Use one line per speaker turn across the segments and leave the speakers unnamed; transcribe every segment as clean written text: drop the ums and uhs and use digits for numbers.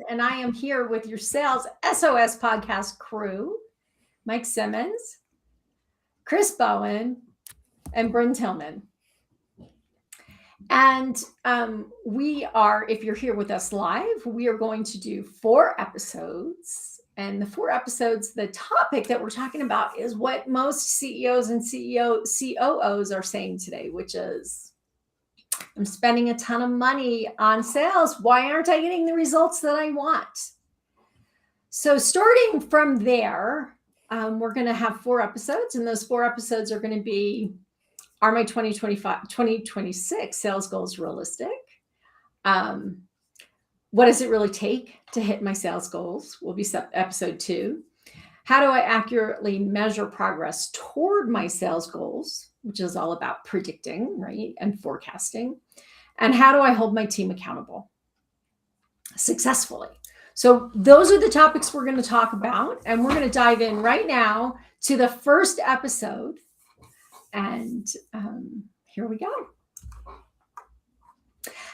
and I am here with your Sales SOS podcast crew, Mike Simmons, Chris Bowen, and Bryn Tillman. And we are, if you're here with us live, we are going to do 4 episodes. And the 4 episodes, the topic that we're talking about is what most CEOs and COOs are saying today, which is, I'm spending a ton of money on sales. Why aren't I getting the results that I want? So starting from there, we're going to have 4 episodes, and those 4 episodes are going to be, are my 2026 sales goals realistic? What does it really take to hit my sales goals? Will be episode 2. How do I accurately measure progress toward my sales goals, which is all about predicting, right, and forecasting? And how do I hold my team accountable successfully? So those are the topics we're going to talk about, and we're going to dive in right now to the first episode. And here we go.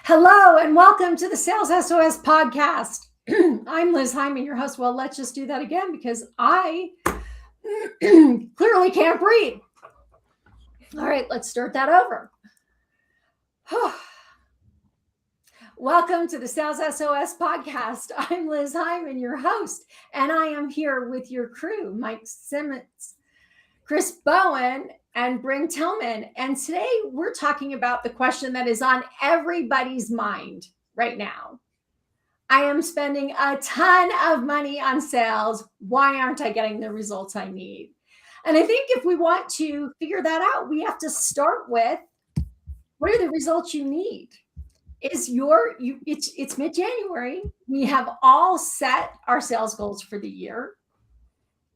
Hello, and welcome to the Sales SOS podcast. I'm Liz Hyman, your host. Well, let's just do that again because I clearly can't breathe. All right, let's start that over. Welcome to the Sales SOS podcast. I'm Liz Hyman, your host, and I am here with your crew, Mike Simmons, Chris Bowen, and Bryn Tillman. And today we're talking about the question that is on everybody's mind right now. I am spending a ton of money on sales. Why aren't I getting the results I need? And I think if we want to figure that out, we have to start with, what are the results you need? It's mid-January. We have all set our sales goals for the year.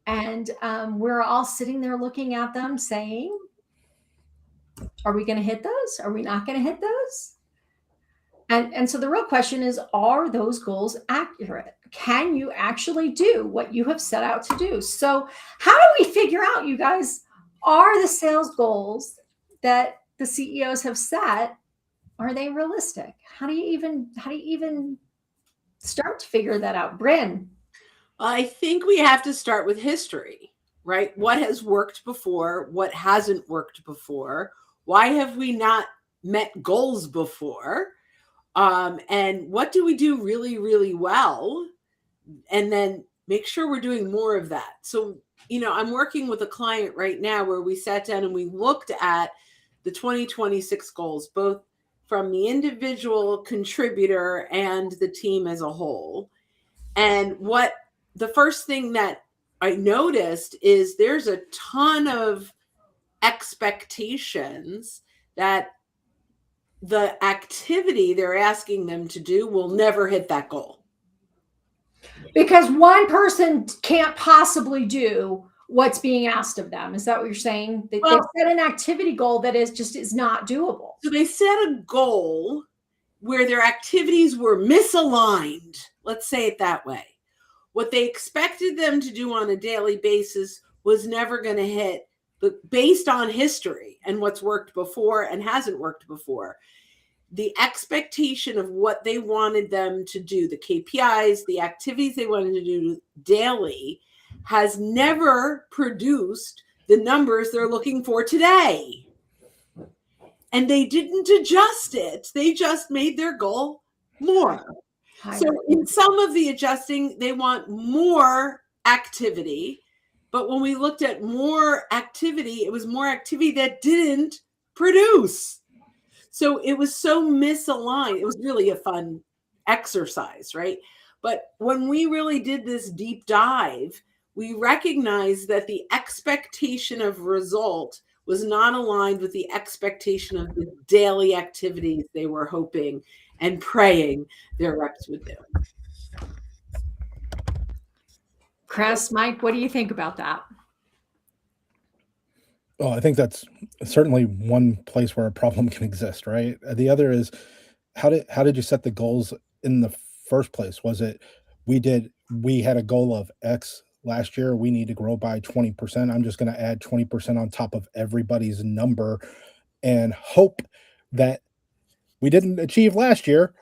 And we're all sitting there looking at them saying, are we going to hit those? Are we not going to hit those? And so the real question is, are those goals accurate? Can you actually do what you have set out to do? So how do we figure out, you guys, are the sales goals that the CEOs have set, are they realistic? How do you even start to figure that out? Bryn?
I think we have to start with history, right? What has worked before? What hasn't worked before? Why have we not met goals before? And what do we do really, really well? And then make sure we're doing more of that. So, I'm working with a client right now where we sat down and we looked at the 2026 goals, both from the individual contributor and the team as a whole. And the first thing that I noticed is there's a ton of expectations that the activity they're asking them to do will never hit that goal.
Because one person can't possibly do what's being asked of them. Is that what you're saying? They set an activity goal that is not doable.
So they set a goal where their activities were misaligned. Let's say it that way. What they expected them to do on a daily basis was never going to hit, based on history and what's worked before and hasn't worked before. The expectation of what they wanted them to do, the KPIs, the activities they wanted to do daily, has never produced the numbers they're looking for today. And they didn't adjust it. They just made their goal more. So in some of the adjusting, they want more activity. But when we looked at more activity, it was more activity that didn't produce. So it was so misaligned. It was really a fun exercise, right? But when we really did this deep dive, we recognized that the expectation of result was not aligned with the expectation of the daily activities they were hoping and praying their reps would do.
Chris, Mike, what do you think about that?
Well, I think that's certainly one place where a problem can exist, right? The other is, how did you set the goals in the first place? Was it we had a goal of X last year, we need to grow by 20%. I'm just going to add 20% on top of everybody's number and hope that we didn't achieve last year,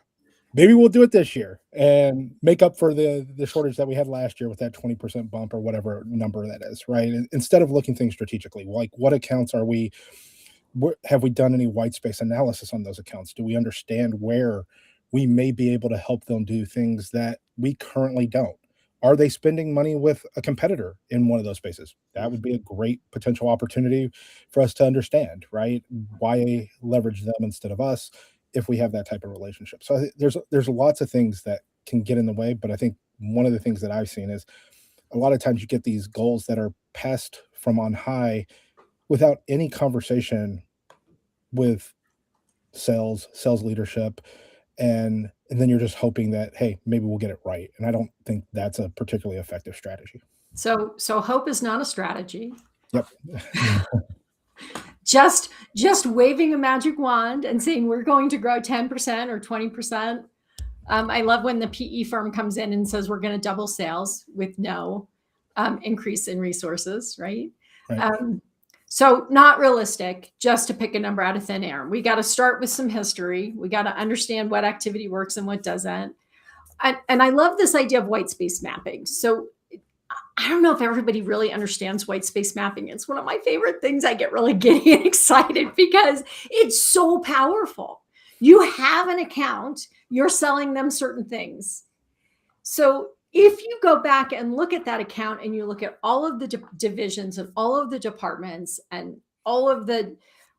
maybe we'll do it this year and make up for the shortage that we had last year with that 20% bump or whatever number that is, right? Instead of looking things strategically, like what accounts are we, have we done any white space analysis on those accounts? Do we understand where we may be able to help them do things that we currently don't? Are they spending money with a competitor in one of those spaces? That would be a great potential opportunity for us to understand, right? Why leverage them instead of us if we have that type of relationship? So there's lots of things that can get in the way, but I think one of the things that I've seen is a lot of times you get these goals that are passed from on high without any conversation with sales leadership, and then you're just hoping that, hey, maybe we'll get it right. And I don't think that's a particularly effective strategy.
So hope is not a strategy.
Yep.
Just waving a magic wand and saying we're going to grow 10% or 20%. I love when the PE firm comes in and says we're going to double sales with no increase in resources, right?
Right.
So not realistic, just to pick a number out of thin air. We got to start with some history. We got to understand what activity works and what doesn't. And I love this idea of white space mapping. So I don't know if everybody really understands white space mapping. It's one of my favorite things. I get really giddy and excited because it's so powerful. You have an account, you're selling them certain things. So if you go back and look at that account and you look at all of the divisions and all of the departments and all of the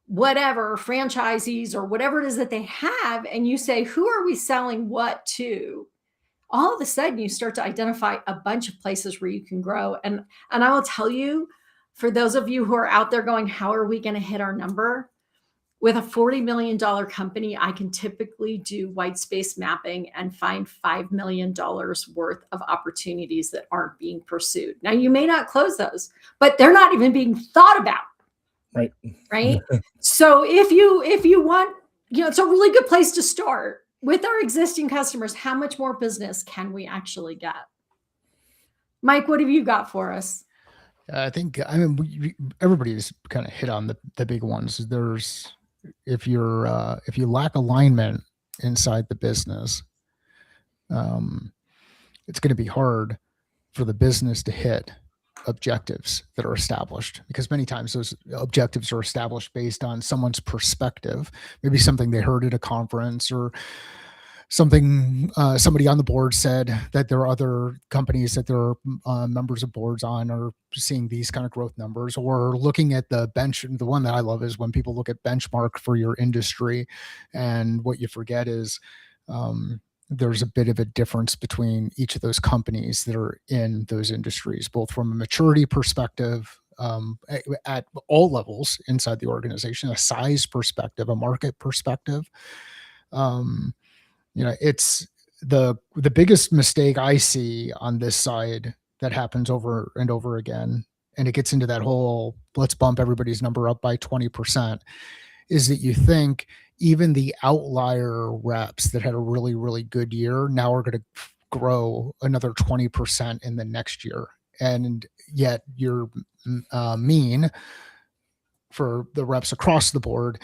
whatever franchisees or whatever it is that they have, and you say, who are we selling what to? All of a sudden you start to identify a bunch of places where you can grow. And I will tell you, for those of you who are out there going, how are we going to hit our number? With a $40 million company, I can typically do white space mapping and find $5 million worth of opportunities that aren't being pursued. Now, you may not close those, but they're not even being thought about.
Right.
Right. So if you want, it's a really good place to start with our existing customers. How much more business can we actually get? Mike, what have you got for us?
I think, everybody's kind of hit on the big ones. There's, if you lack alignment inside the business, it's going to be hard for the business to hit objectives that are established, because many times those objectives are established based on someone's perspective, maybe something they heard at a conference, or something somebody on the board said that there are other companies that there are members of boards on are seeing these kind of growth numbers, or looking at the bench. The one that I love is when people look at benchmark for your industry, and what you forget is there's a bit of a difference between each of those companies that are in those industries, both from a maturity perspective, at all levels inside the organization, a size perspective, a market perspective. It's the biggest mistake I see on this side that happens over and over again, and it gets into that whole let's bump everybody's number up by 20%, is that you think even the outlier reps that had a really, really good year now are going to grow another 20% in the next year. And yet your mean for the reps across the board,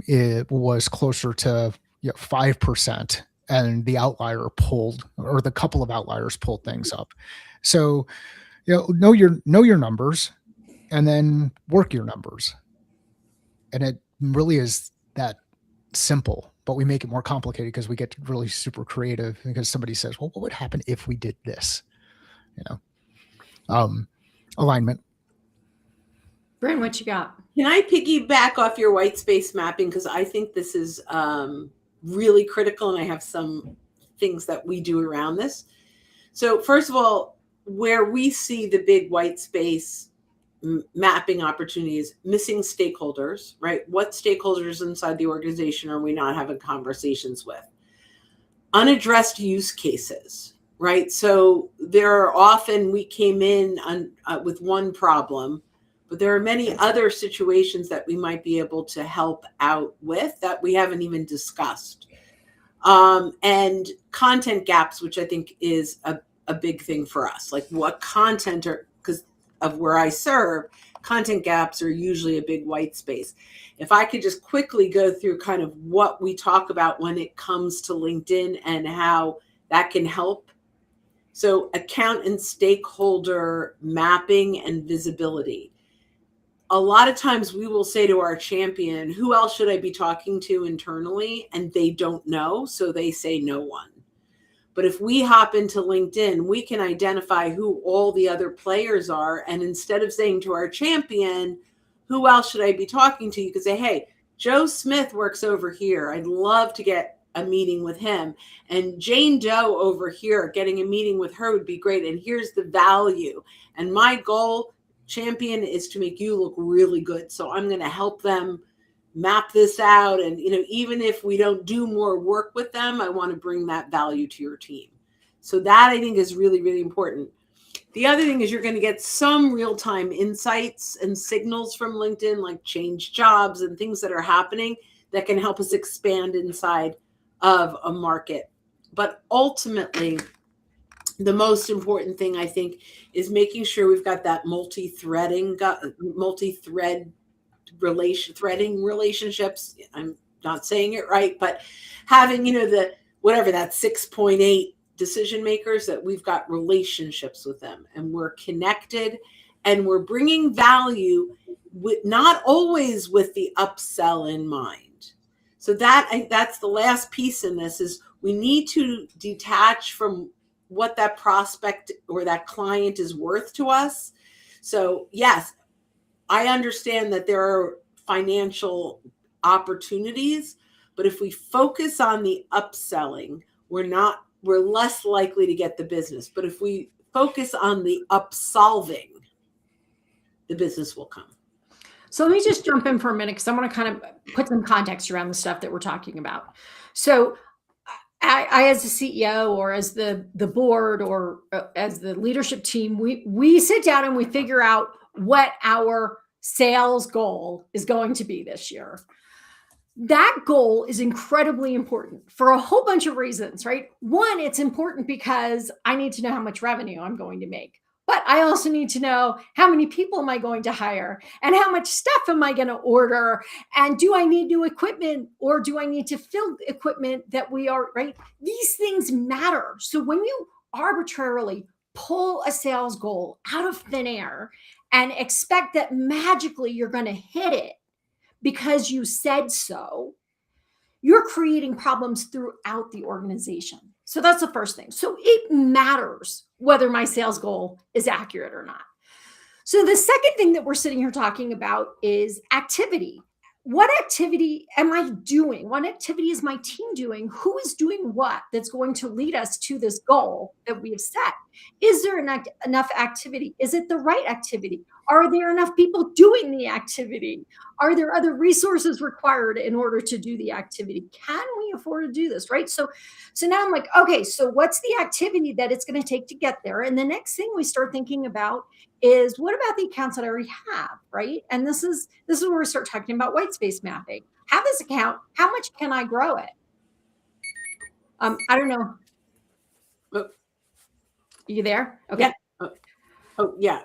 it was closer to 5%, and the outlier pulled, or the couple of outliers pulled things up. So, know your numbers, and then work your numbers. And it really is that simple, but we make it more complicated because we get really super creative, because somebody says, well, what would happen if we did this? Alignment.
Bryn, what you got?
Can I piggyback off your white space mapping? Because I think this is really critical, and I have some things that we do around this. So first of all, where we see the big white space mapping opportunities, missing stakeholders, right? What stakeholders inside the organization are we not having conversations with? Unaddressed use cases, right? So there are often, we came in with one problem, but there are many other situations that we might be able to help out with that we haven't even discussed. And content gaps, which I think is a big thing for us. Like, what content are, because of where I serve, content gaps are usually a big white space. If I could just quickly go through kind of what we talk about when it comes to LinkedIn and how that can help. So account and stakeholder mapping and visibility. A lot of times we will say to our champion, who else should I be talking to internally? And they don't know, so they say no one. But if we hop into LinkedIn, we can identify who all the other players are. And instead of saying to our champion, who else should I be talking to? You could say, hey, Joe Smith works over here. I'd love to get a meeting with him. And Jane Doe over here, getting a meeting with her would be great. And here's the value. And my goal, champion, is to make you look really good. So I'm going to help them map this out. And, even if we don't do more work with them, I want to bring that value to your team. So that, I think, is really, really important. The other thing is you're going to get some real-time insights and signals from LinkedIn, like change jobs and things that are happening that can help us expand inside of a market. But ultimately, the most important thing, I think, is making sure we've got that multi-threading threading relationships. I'm not saying it right, but having, the whatever that 6.8 decision makers, that we've got relationships with them and we're connected and we're bringing value, with not always with the upsell in mind. So that's the last piece in this, is we need to detach from what that prospect or that client is worth to us. So yes, I understand that there are financial opportunities, but if we focus on the upselling, we're less likely to get the business. But if we focus on the upsolving, the business will come.
So let me just jump in for a minute, because I want to kind of put some context around the stuff that we're talking about. So I as the CEO, or as the board, or as the leadership team, we sit down and we figure out what our sales goal is going to be this year. That goal is incredibly important for a whole bunch of reasons, right? One, it's important because I need to know how much revenue I'm going to make. But I also need to know, how many people am I going to hire, and how much stuff am I going to order, and do I need new equipment, or do I need to fill equipment that we are, right? These things matter. So when you arbitrarily pull a sales goal out of thin air and expect that magically you're going to hit it because you said so, you're creating problems throughout the organization. So that's the first thing. So it matters whether my sales goal is accurate or not. So the second thing that we're sitting here talking about is activity. What activity am I doing? What activity is my team doing? Who is doing what that's going to lead us to this goal that we have set? Is there enough activity? Is it the right activity? Are there enough people doing the activity? Are there other resources required in order to do the activity? Can we afford to do this, right? So now I'm like, okay, so what's the activity that it's going to take to get there? And the next thing we start thinking about is, what about the accounts that I already have, right? And this is where we start talking about white space mapping. Have this account, how much can I grow it? I don't know.
Oh.
You there? Okay.
Yeah. Oh, yeah.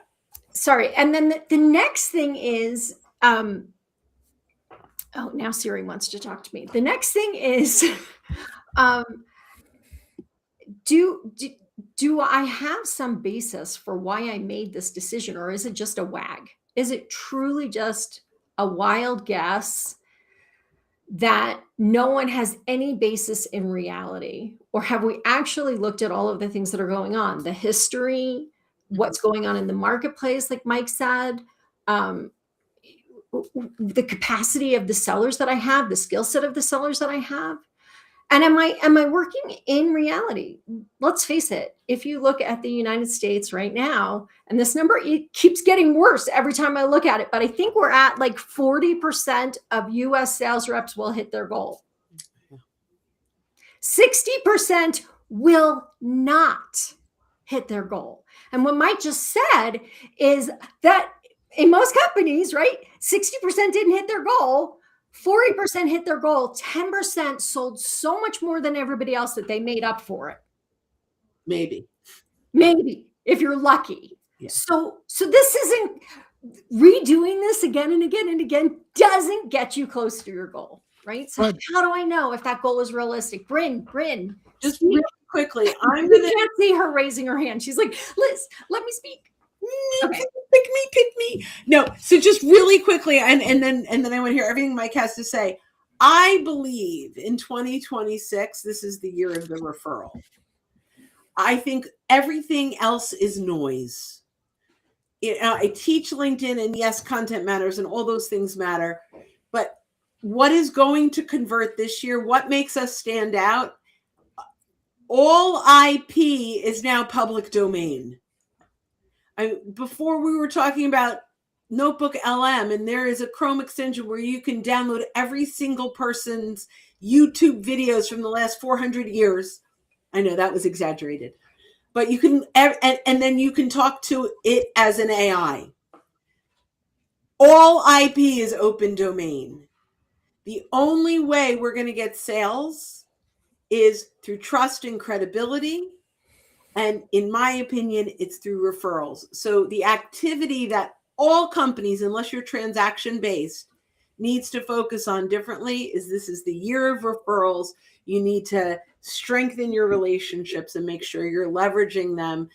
Sorry. And then the next thing is, oh, now Siri wants to talk to me. The next thing is, do I have some basis for why I made this decision, or is it just a wag? Is it truly just a wild guess that no one has any basis in reality? Or have we actually looked at all of the things that are going on, the history, what's going on in the marketplace, like Mike said, the capacity of the sellers that I have, the skill set of the sellers that I have? And am I working in reality? Let's face it. If you look at the United States right now, and this number, it keeps getting worse every time I look at it, but I think we're at like 40% of US sales reps will hit their goal. 60% will not hit their goal. And what Mike just said is that in most companies, right, 60% didn't hit their goal. 40% hit their goal, 10% sold so much more than everybody else that they made up for it.
Maybe,
if you're lucky. Yeah. So this isn't redoing this again and again and again doesn't get you close to your goal, right? So
But-
how do I know if that goal is realistic? Bryn,
Just
speak.
really quickly, I'm
You
gonna
can't see her raising her hand. She's like, Liz, let me speak. Okay.
pick me. No, so just really quickly, and then I want to hear everything Mike has to say. I believe in 2026, this is the year of the referral. I think everything else is noise. I teach LinkedIn, and yes, content matters, and all those things matter. But what is going to convert this year? What makes us stand out? All IP is now public domain. Before we were talking about Notebook LM, and there is a Chrome extension where you can download every single person's YouTube videos from the last 400 years. I know that was exaggerated, but you can, and then you can talk to it as an AI. All IP is open domain. The only way we're going to get sales is through trust and credibility. And in my opinion, it's through referrals. So the activity that all companies, unless you're transaction based, needs to focus on differently is this is the year of referrals. You need to strengthen your relationships and make sure you're leveraging them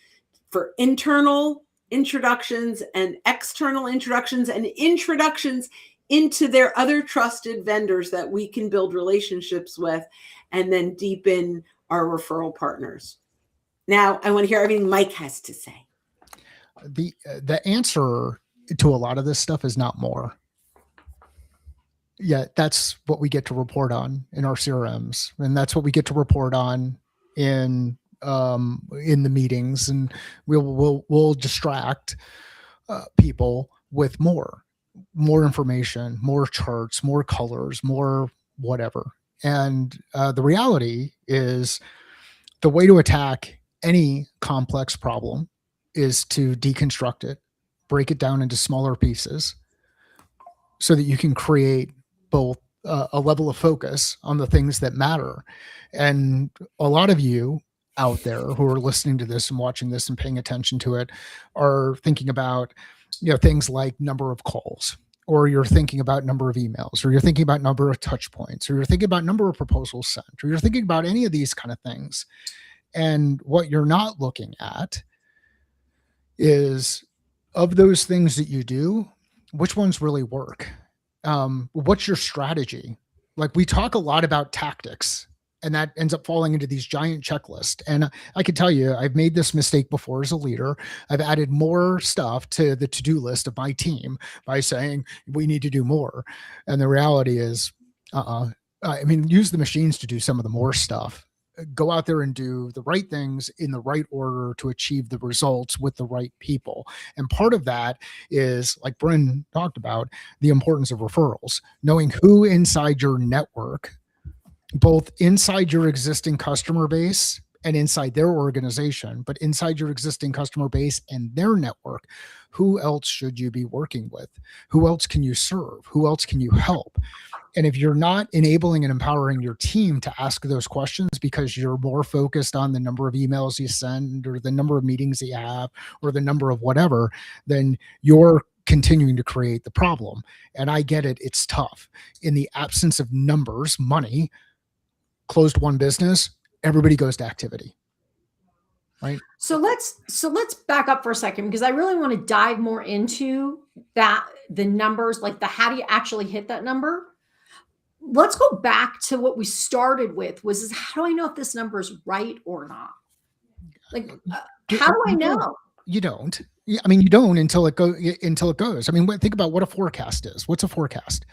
for internal introductions and external introductions and introductions into their other trusted vendors that we can build relationships with and then deepen our referral partners. Now, I want to hear everything Mike has to say.
The answer to a lot of this stuff is not more. Yeah, that's what we get to report on in our CRMs, and that's what we get to report on in the meetings, and we'll distract people with more information, more charts, more colors, more whatever. And the reality is, the way to attack any complex problem is to deconstruct it, break it down into smaller pieces so that you can create both a level of focus on the things that matter. And a lot of you out there who are listening to this and watching this and paying attention to it are thinking about, things like number of calls, or you're thinking about number of emails, or you're thinking about number of touch points, or you're thinking about number of proposals sent, or you're thinking about any of these kind of things. And what you're not looking at is, of those things that you do, which ones really work? What's your strategy? Like, we talk a lot about tactics, and that ends up falling into these giant checklists. And I can tell you, I've made this mistake before as a leader. I've added more stuff to the to-do list of my team by saying we need to do more. And the reality is, use the machines to do some of the more stuff. Go out there and do the right things in the right order to achieve the results with the right people. And part of that is, like Bryn talked about, the importance of referrals, knowing who inside your network, both inside your existing customer base and inside their organization, but inside your existing customer base and their network, who else should you be working with? Who else can you serve? Who else can you help? And if you're not enabling and empowering your team to ask those questions because you're more focused on the number of emails you send, or the number of meetings you have, or the number of whatever, then you're continuing to create the problem. And I get it. It's tough. In the absence of numbers, money, closed one business, everybody goes to activity. Right.
So let's back up for a second, because I really want to dive more into that, the numbers, like how do you actually hit that number? Let's go back to what we started with, was how do I know if this number is right or not? Like, how do I know?
You don't. You don't until it goes. Think about what a forecast is. What's a forecast?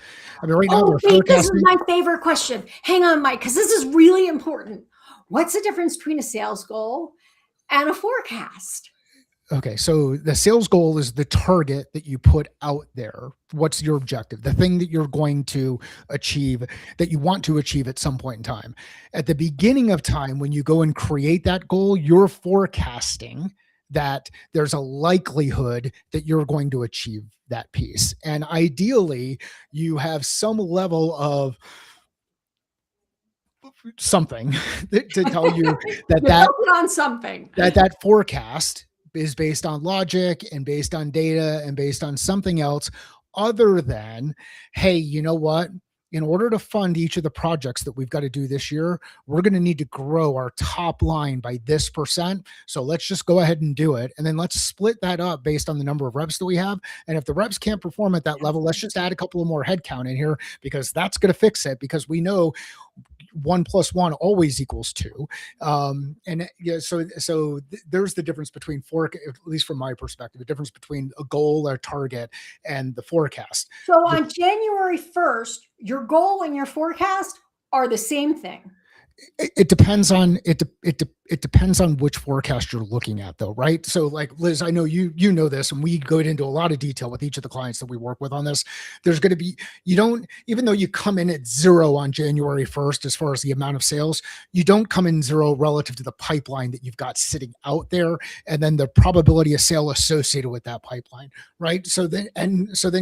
Right now they're forecasting.
This is my favorite question. Hang on, Mike, because this is really important. What's the difference between a sales goal and a forecast?
Okay, so the sales goal is the target that you put out there. What's your objective? The thing that you're going to achieve, that you want to achieve at some point in time. At the beginning of time, when you go and create that goal, you're forecasting that there's a likelihood that you're going to achieve that piece. And ideally, you have some level of something to tell you that
on something,
that forecast is based on logic and based on data and based on something else other than, hey, you know what? In order to fund each of the projects that we've got to do this year, we're going to need to grow our top line by this percent. So let's just go ahead and do it. And then let's split that up based on the number of reps that we have. And if the reps can't perform at that level, let's just add a couple of more headcount in here, because that's going to fix it, because we know 1 + 1 always equals 2. And yeah, so there's the difference between at least from my perspective, the difference between a goal or target and the forecast.
So on January 1st, your goal and your forecast are the same thing.
It depends on it depends on which forecast you're looking at, though, right? So like Liz, I know you know this, and we go into a lot of detail with each of the clients that we work with on this. There's going to be, you don't, even though you come in at 0 on January 1st as far as the amount of sales, you don't come in 0 relative to the pipeline that you've got sitting out there, and then the probability of sale associated with that pipeline, right? So then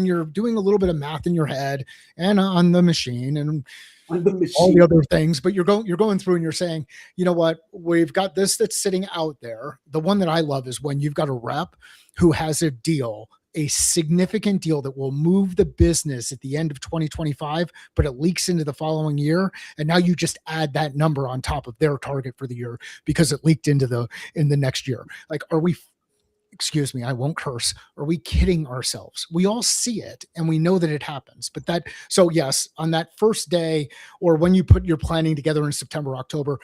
you're doing a little bit of math in your head and on the machine and all the other things, but you're going through and you're saying, you know what, we've got this that's sitting out there. The one that I love is when you've got a rep who has a deal, a significant deal that will move the business at the end of 2025, but it leaks into the following year. And now you just add that number on top of their target for the year because it leaked in the next year. Like, excuse me, I won't curse. Are we kidding ourselves? We all see it and we know that it happens. So yes, on that first day, or when you put your planning together in September, October,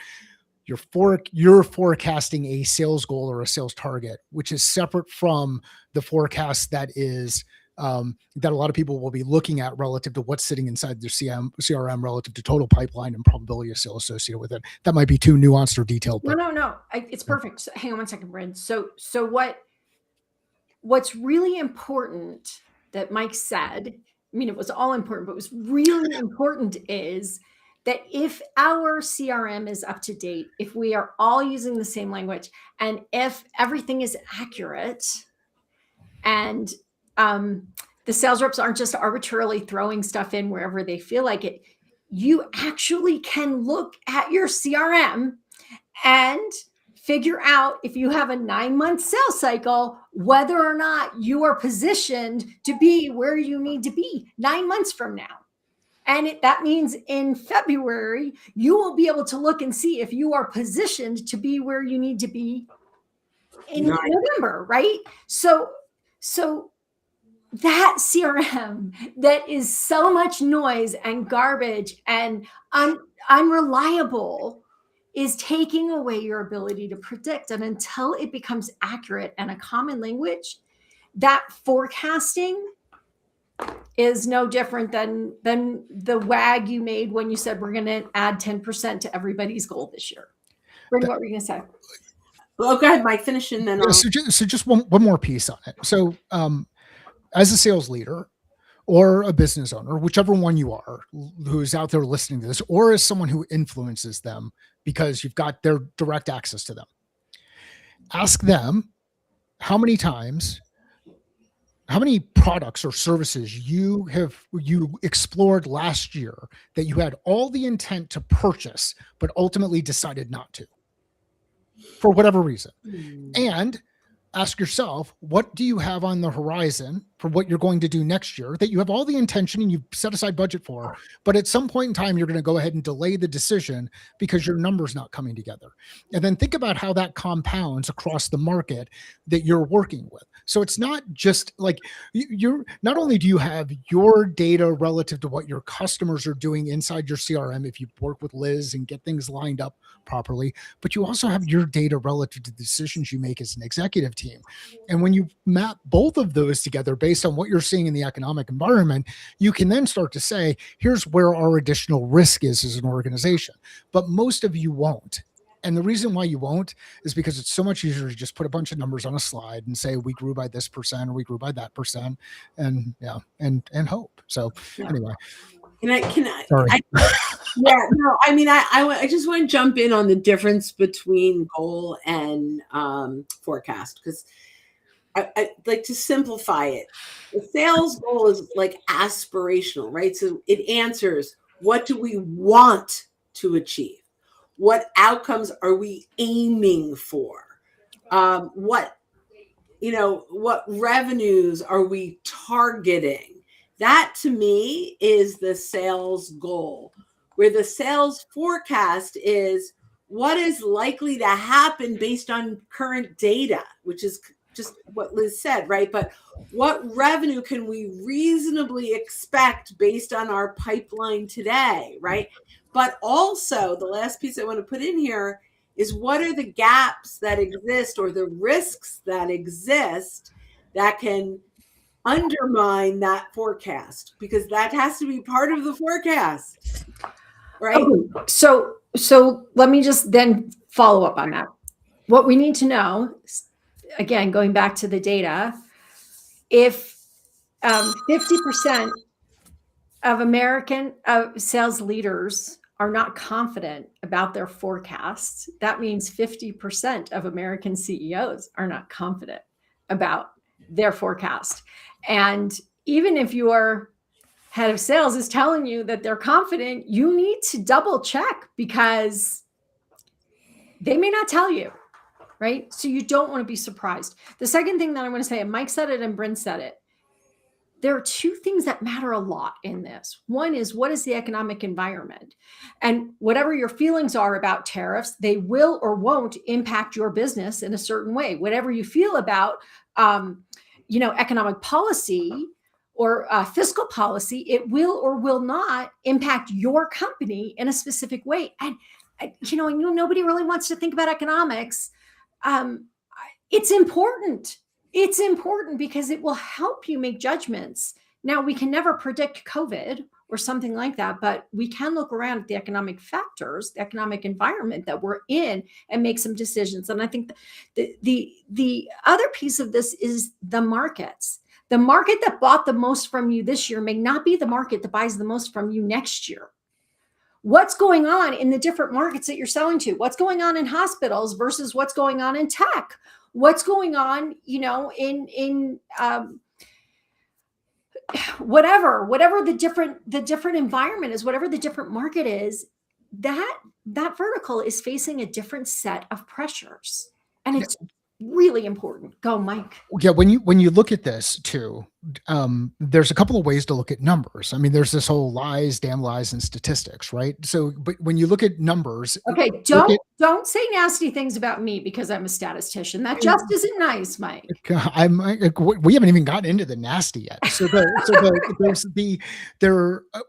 you're forecasting a sales goal or a sales target, which is separate from the forecast that is that a lot of people will be looking at relative to what's sitting inside their CRM relative to total pipeline and probability of sale associated with it. That might be too nuanced or detailed. But
No. It's perfect. So, hang on one second, Brent. So what's really important that Mike said, I mean, it was all important, but what's really important is that if our CRM is up to date, if we are all using the same language, and if everything is accurate, and the sales reps aren't just arbitrarily throwing stuff in wherever they feel like it, you actually can look at your CRM and figure out, if you have a 9-month sales cycle, whether or not you are positioned to be where you need to be 9 months from now. And that means in February, you will be able to look and see if you are positioned to be where you need to be in November, right? So that CRM that is so much noise and garbage and unreliable is taking away your ability to predict. And until it becomes accurate and a common language, that forecasting is no different than the wag you made when you said we're going to add 10% to everybody's goal this year. Bryn, what were you going to say?
Well, go ahead, Mike, finish and then
so just one more piece on it. So as a sales leader or a business owner, whichever one you are who's out there listening to this, or as someone who influences them because you've got their direct access to them, ask them how many products or services you explored last year that you had all the intent to purchase, but ultimately decided not to for whatever reason. And ask yourself, what do you have on the horizon for what you're going to do next year that you have all the intention and you've set aside budget for, but at some point in time, you're going to go ahead and delay the decision because your number's not coming together. And then think about how that compounds across the market that you're working with. So it's not just like not only do you have your data relative to what your customers are doing inside your CRM, if you work with Liz and get things lined up properly, but you also have your data relative to the decisions you make as an executive team. And when you map both of those together based on what you're seeing in the economic environment, you can then start to say, here's where our additional risk is as an organization. But most of you won't. And the reason why you won't is because it's so much easier to just put a bunch of numbers on a slide and say, we grew by this percent or we grew by that percent, and hope. So anyway.
Sorry. I just want to jump in on the difference between goal and forecast, because I like to simplify it. The sales goal is like aspirational, right? So it answers, what do we want to achieve? What outcomes are we aiming for? What what revenues are we targeting? That to me is the sales goal, where the sales forecast is what is likely to happen based on current data, which is just what Liz said, right? But what revenue can we reasonably expect based on our pipeline today, right? But also, the last piece I want to put in here is what are the gaps that exist or the risks that exist that can undermine that forecast, because that has to be part of the forecast, right?
Okay, so let me just then follow up on that. What we need to know, again, going back to the data, if 50% of American sales leaders are not confident about their forecasts, that means 50% of American CEOs are not confident about their forecast. And even if your head of sales is telling you that they're confident, you need to double check, because they may not tell you, right? So you don't want to be surprised. The second thing that I want to say, and Mike said it and Bryn said it, there are two things that matter a lot in this. One is, what is the economic environment? And whatever your feelings are about tariffs, they will or won't impact your business in a certain way. Whatever you feel about, economic policy or fiscal policy, it will or will not impact your company in a specific way. And nobody really wants to think about economics. It's important. It's important because it will help you make judgments. Now, we can never predict COVID or something like that, but we can look around at the economic factors, the economic environment that we're in, and make some decisions. And I think the other piece of this is the markets. The market that bought the most from you this year may not be the market that buys the most from you next year. What's going on in the different markets that you're selling to? What's going on in hospitals versus what's going on in tech? What's going on, in whatever the different environment is, whatever the different market is, that vertical is facing a different set of pressures, and it's really important. Go, Mike.
Yeah, when you look at this too, there's a couple of ways to look at numbers. I mean, there's this whole lies, damn lies, and statistics, right? So, but when you look at numbers,
okay, don't say nasty things about me because I'm a statistician. That just isn't nice, Mike.
We haven't even gotten into the nasty yet. So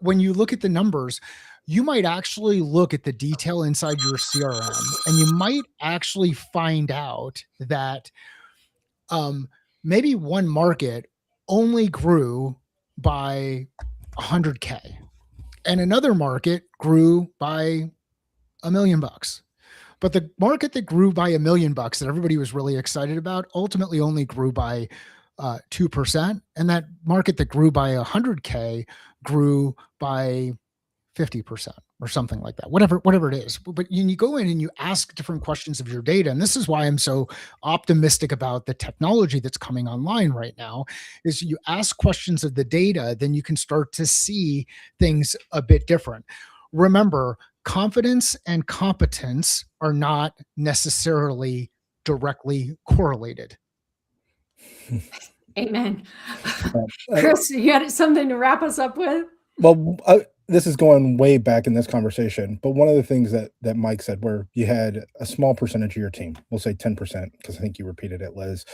when you look at the numbers, you might actually look at the detail inside your CRM, and you might actually find out that maybe one market only grew by 100K and another market grew by $1 million. But the market that grew by $1 million that everybody was really excited about ultimately only grew by 2%. And that market that grew by 100K grew by 50% or something like that, whatever it is. But you go in and you ask different questions of your data. And this is why I'm so optimistic about the technology that's coming online right now, is you ask questions of the data, then you can start to see things a bit different. Remember, confidence and competence are not necessarily directly correlated.
Amen. Chris, you had something to wrap us up with?
Well, this is going way back in this conversation, but one of the things that Mike said, where you had a small percentage of your team, we'll say 10%, because I think you repeated it, Liz,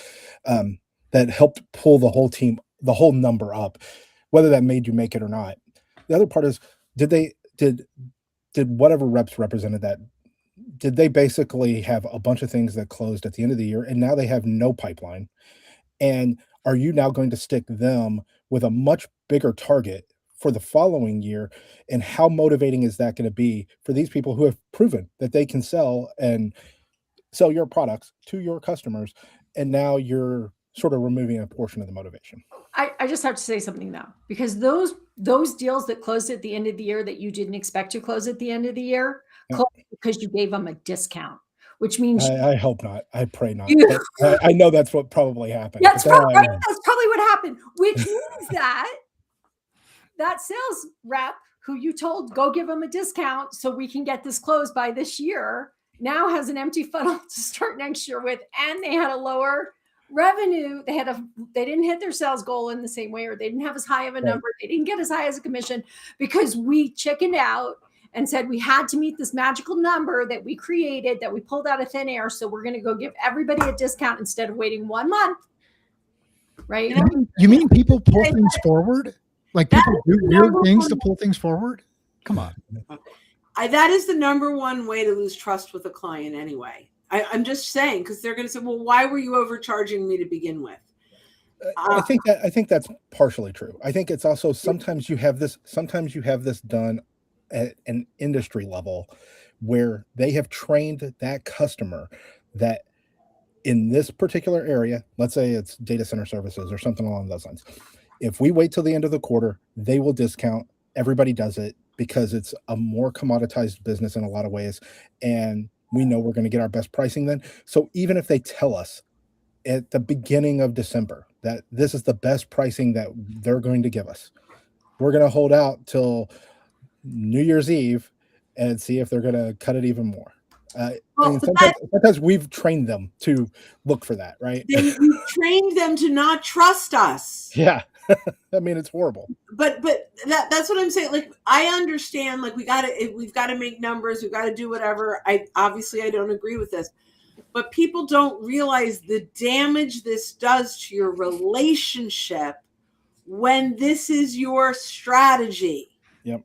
that helped pull the whole team, the whole number up, whether that made you make it or not. The other part is, did whatever reps represented that, did they basically have a bunch of things that closed at the end of the year, and now they have no pipeline? And are you now going to stick them with a much bigger target for the following year? And how motivating is that going to be for these people who have proven that they can sell your products to your customers, and now you're sort of removing a portion of the motivation?
I just have to say something though, because those deals that closed at the end of the year that you didn't expect to close at the end of the year, closed because you gave them a discount, which means
I hope not. I pray not. I know that's what probably happened.
That's probably what happened, which means that sales rep who you told go give them a discount so we can get this closed by this year now has an empty funnel to start next year with, and they had a lower revenue, they didn't hit their sales goal in the same way, or they didn't have as high of a number. They didn't get as high as a commission because we chickened out and said we had to meet this magical number that we created, that we pulled out of thin air. So we're going to go give everybody a discount instead of waiting 1 month. Right?
You mean people pull things forward? Like people do weird things to pull things forward? Come on.
That is the number one way to lose trust with a client anyway. I'm just saying, because they're going to say, well, why were you overcharging me to begin with?
I think that's partially true. I think it's also sometimes you have this done at an industry level where they have trained that customer that in this particular area, let's say it's data center services or something along those lines. If we wait till the end of the quarter, they will discount. Everybody does it because it's a more commoditized business in a lot of ways. And we know we're going to get our best pricing then. So even if they tell us at the beginning of December that this is the best pricing that they're going to give us, we're going to hold out till New Year's Eve and see if they're going to cut it even more. Sometimes we've trained them to look for that, right?
We've trained them to not trust us.
Yeah. I mean, it's horrible.
But that's what I'm saying. Like, I understand, like, we've got to make numbers. We've got to do whatever. I don't agree with this, but people don't realize the damage this does to your relationship when this is your strategy.
Yep.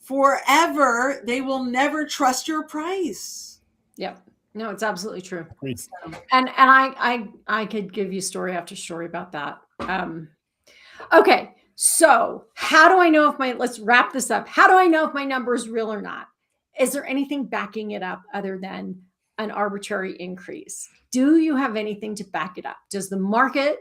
Forever, they will never trust your price.
Yep. No, it's absolutely true.
Agreed.
And I could give you story after story about that. Okay. So how do I know let's wrap this up. How do I know if my number is real or not? Is there anything backing it up other than an arbitrary increase? Do you have anything to back it up? Does the market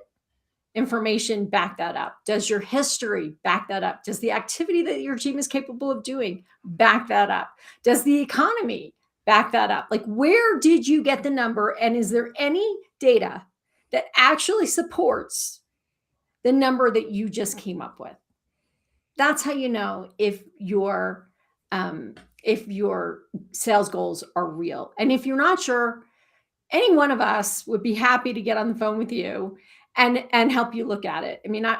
information back that up? Does your history back that up? Does the activity that your team is capable of doing back that up? Does the economy back that up? Like, where did you get the number? And is there any data that actually supports the number that you just came up with? That's how you know if your sales goals are real. And if you're not sure, any one of us would be happy to get on the phone with you and help you look at it. I mean, I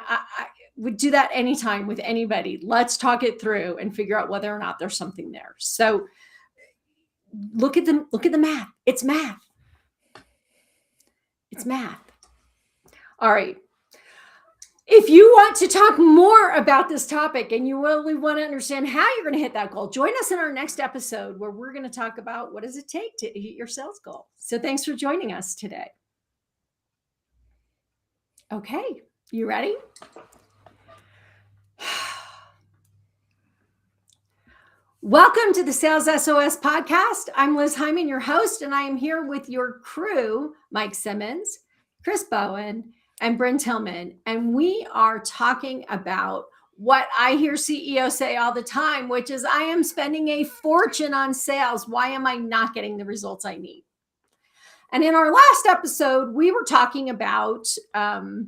would do that anytime with anybody. Let's talk it through and figure out whether or not there's something there. So look at the math. It's math. It's math. All right. If you want to talk more about this topic and you really want to understand how you're going to hit that goal, join us in our next episode where we're going to talk about what does it take to hit your sales goal. So thanks for joining us today. Okay, you ready? Welcome to the Sales SOS podcast. I'm Liz Hyman, your host, and I am here with your crew, Mike Simmons, Chris Bowen, and Bryn Tillman. And we are talking about what I hear CEOs say all the time, which is, I am spending a fortune on sales. Why am I not getting the results I need? And in our last episode, we were talking about how do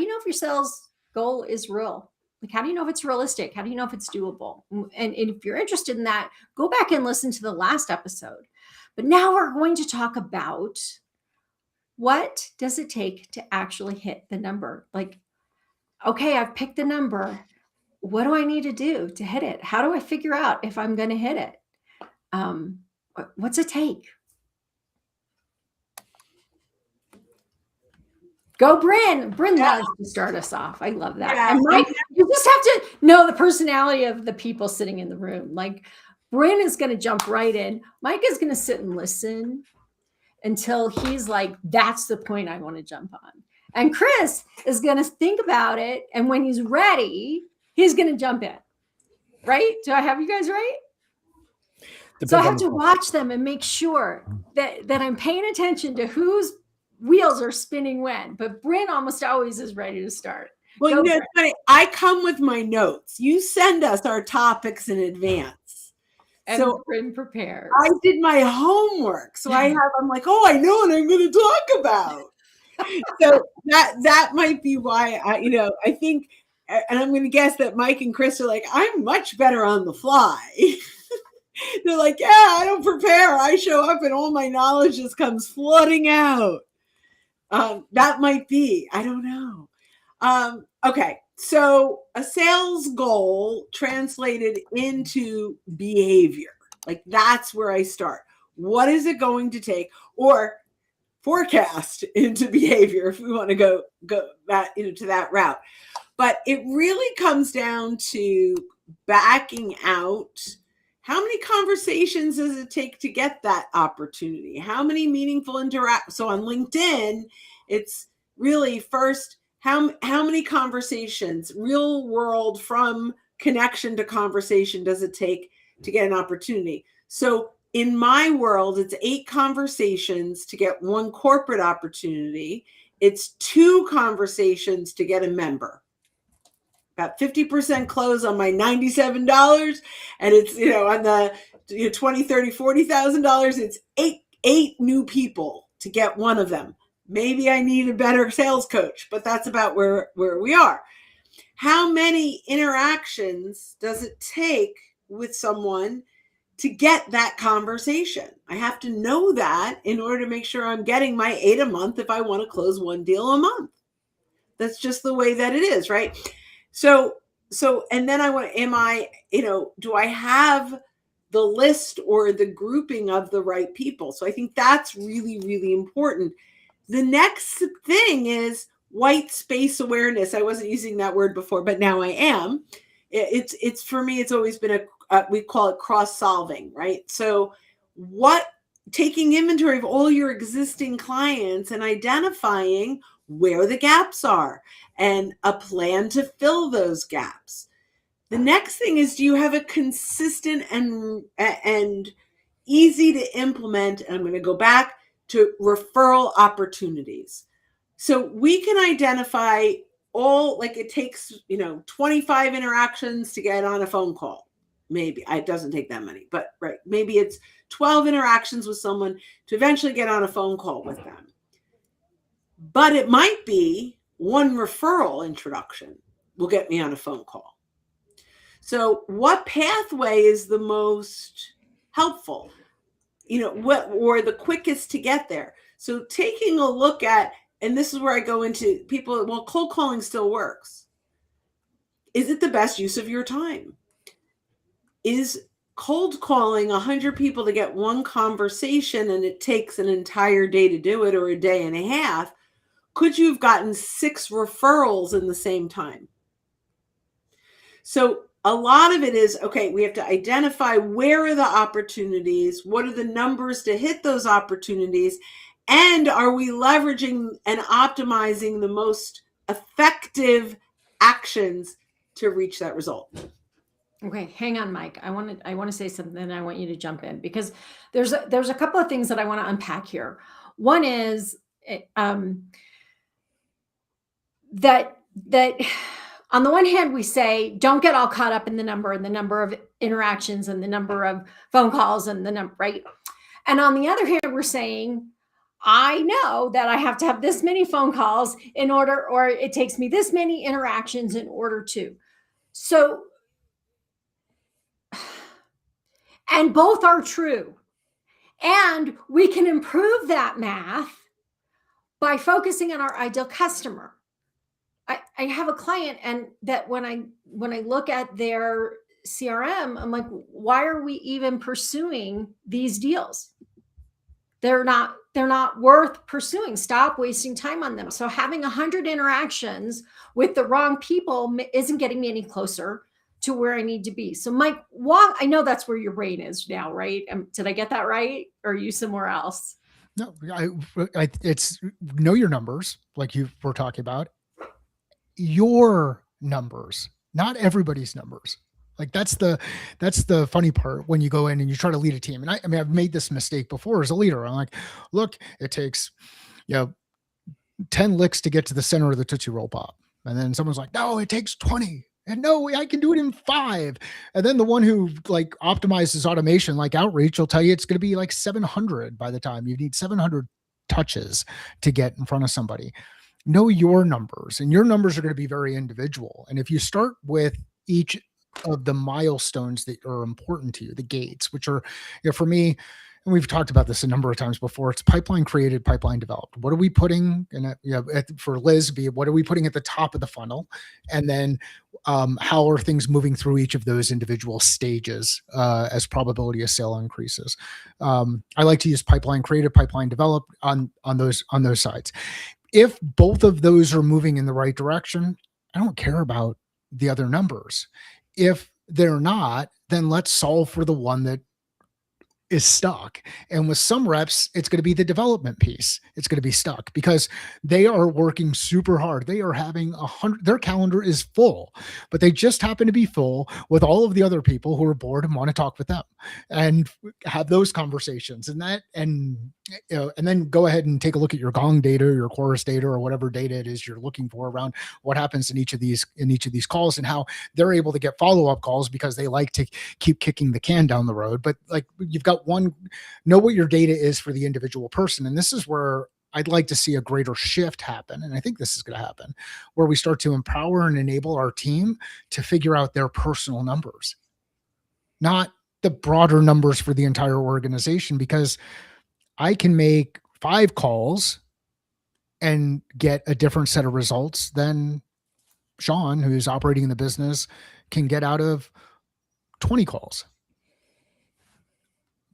you know if your sales goal is real? Like, how do you know if it's realistic? How do you know if it's doable? And if you're interested in that, go back and listen to the last episode. But now we're going to talk about what does it take to actually hit the number? Like, okay, I've picked the number. What do I need to do to hit it? How do I figure out if I'm going to hit it? What's it take? Go, Bryn. Bryn loves to start us off. I love that.
Yeah.
And Mike, you just have to know the personality of the people sitting in the room. Like, Bryn is going to jump right in. Mike is going to sit and listen until he's like, that's the point I want to jump on. And Chris is going to think about it. And when he's ready, he's going to jump in. Right? Do I have you guys right? So I have to watch them and make sure that I'm paying attention to whose wheels are spinning when. But Bryn almost always is ready to start.
Well, you know, it's funny. I come with my notes. You send us our topics in advance.
And
so
Bryn prepares.
I did my homework. So I'm like, oh, I know what I'm going to talk about. So that might be why I think, and I'm going to guess that Mike and Chris are like, I'm much better on the fly. They're like, yeah, I don't prepare. I show up and all my knowledge just comes flooding out. That might be, I don't know. Okay. So a sales goal translated into behavior, like that's where I start. What is it going to take? Or forecast into behavior if we want to go that, to that route. But it really comes down to backing out. How many conversations does it take to get that opportunity? How many meaningful interactions? So on LinkedIn, it's really first, how many conversations, real world, from connection to conversation, does it take to get an opportunity? So in my world, it's 8 conversations to get 1 corporate opportunity. It's 2 conversations to get a member. Got 50% close on my $97, and it's on the $20, $30, $40,000. It's eight new people to get 1 of them. Maybe I need a better sales coach, but that's about where we are. How many interactions does it take with someone to get that conversation? I have to know that in order to make sure I'm getting my 8 a month if I want to close 1 deal a month. That's just the way that it is, right? So, and then do I have the list or the grouping of the right people? So I think that's really, really important. The next thing is white space awareness. I wasn't using that word before, but now I am. It's for me, it's always been we call it cross solving, right? So taking inventory of all your existing clients and identifying where the gaps are and a plan to fill those gaps. The next thing is, do you have a consistent and easy to implement? And I'm going to go back to referral opportunities. So we can identify it takes, 25 interactions to get on a phone call. Maybe it doesn't take that many, but right. Maybe it's 12 interactions with someone to eventually get on a phone call with them. But it might be 1 referral introduction will get me on a phone call. So what pathway is the most helpful? Or the quickest to get there? So taking a look at, and this is where I go into people, well, cold calling still works. Is it the best use of your time? Is cold calling 100 people to get 1 conversation and it takes an entire day to do it, or a day and a half? Could you have gotten 6 referrals in the same time? So a lot of it is, okay, we have to identify where are the opportunities, what are the numbers to hit those opportunities, and are we leveraging and optimizing the most effective actions to reach that result?
Okay, hang on, Mike. I want to say something, and I want you to jump in, because there's a couple of things that I want to unpack here. One is that on the one hand, we say, don't get all caught up in the number of interactions and the number of phone calls and the number, right? And on the other hand, we're saying, I know that I have to have this many phone calls in order, or it takes me this many interactions in order to. So, and both are true. And we can improve that math by focusing on our ideal customer. I have a client, and that when I look at their CRM, I'm like, why are we even pursuing these deals? They're not worth pursuing. Stop wasting time on them. So having 100 interactions with the wrong people isn't getting me any closer to where I need to be. So Mike, I know that's where your brain is now, right? Did I get that right? Or are you somewhere else?
No, it's know your numbers, like you were talking about. Your numbers, not everybody's numbers. Like that's the funny part when you go in and you try to lead a team. And I mean, I've made this mistake before as a leader. I'm like, look, it takes 10 licks to get to the center of the Tootsie Roll Pop. And then someone's like, no, it takes 20. And no, I can do it in 5. And then the one who like optimizes automation, like Outreach, will tell you it's going to be like 700 by the time. You need 700 touches to get in front of somebody. Know your numbers, and your numbers are going to be very individual. And if you start with each of the milestones that are important to you, the gates, which are, for me, and we've talked about this a number of times before, it's pipeline created, pipeline developed. What are we putting in for Liz, what are we putting at the top of the funnel? And then how are things moving through each of those individual stages as probability of sale increases? I like to use pipeline created, pipeline developed on those sides. If both of those are moving in the right direction, I don't care about the other numbers. If they're not, then let's solve for the one that is stuck. And with some reps, it's going to be the development piece. It's going to be stuck because they are working super hard. They are having their calendar is full, but they just happen to be full with all of the other people who are bored and want to talk with them and have those conversations and then go ahead and take a look at your Gong data, or your Chorus data, or whatever data it is you're looking for around what happens in each of these calls and how they're able to get follow-up calls because they like to keep kicking the can down the road. But like, you've got know what your data is for the individual person. And this is where I'd like to see a greater shift happen. And I think this is going to happen, where we start to empower and enable our team to figure out their personal numbers, not the broader numbers for the entire organization, because I can make 5 calls and get a different set of results than Sean, who's operating in the business, can get out of 20 calls.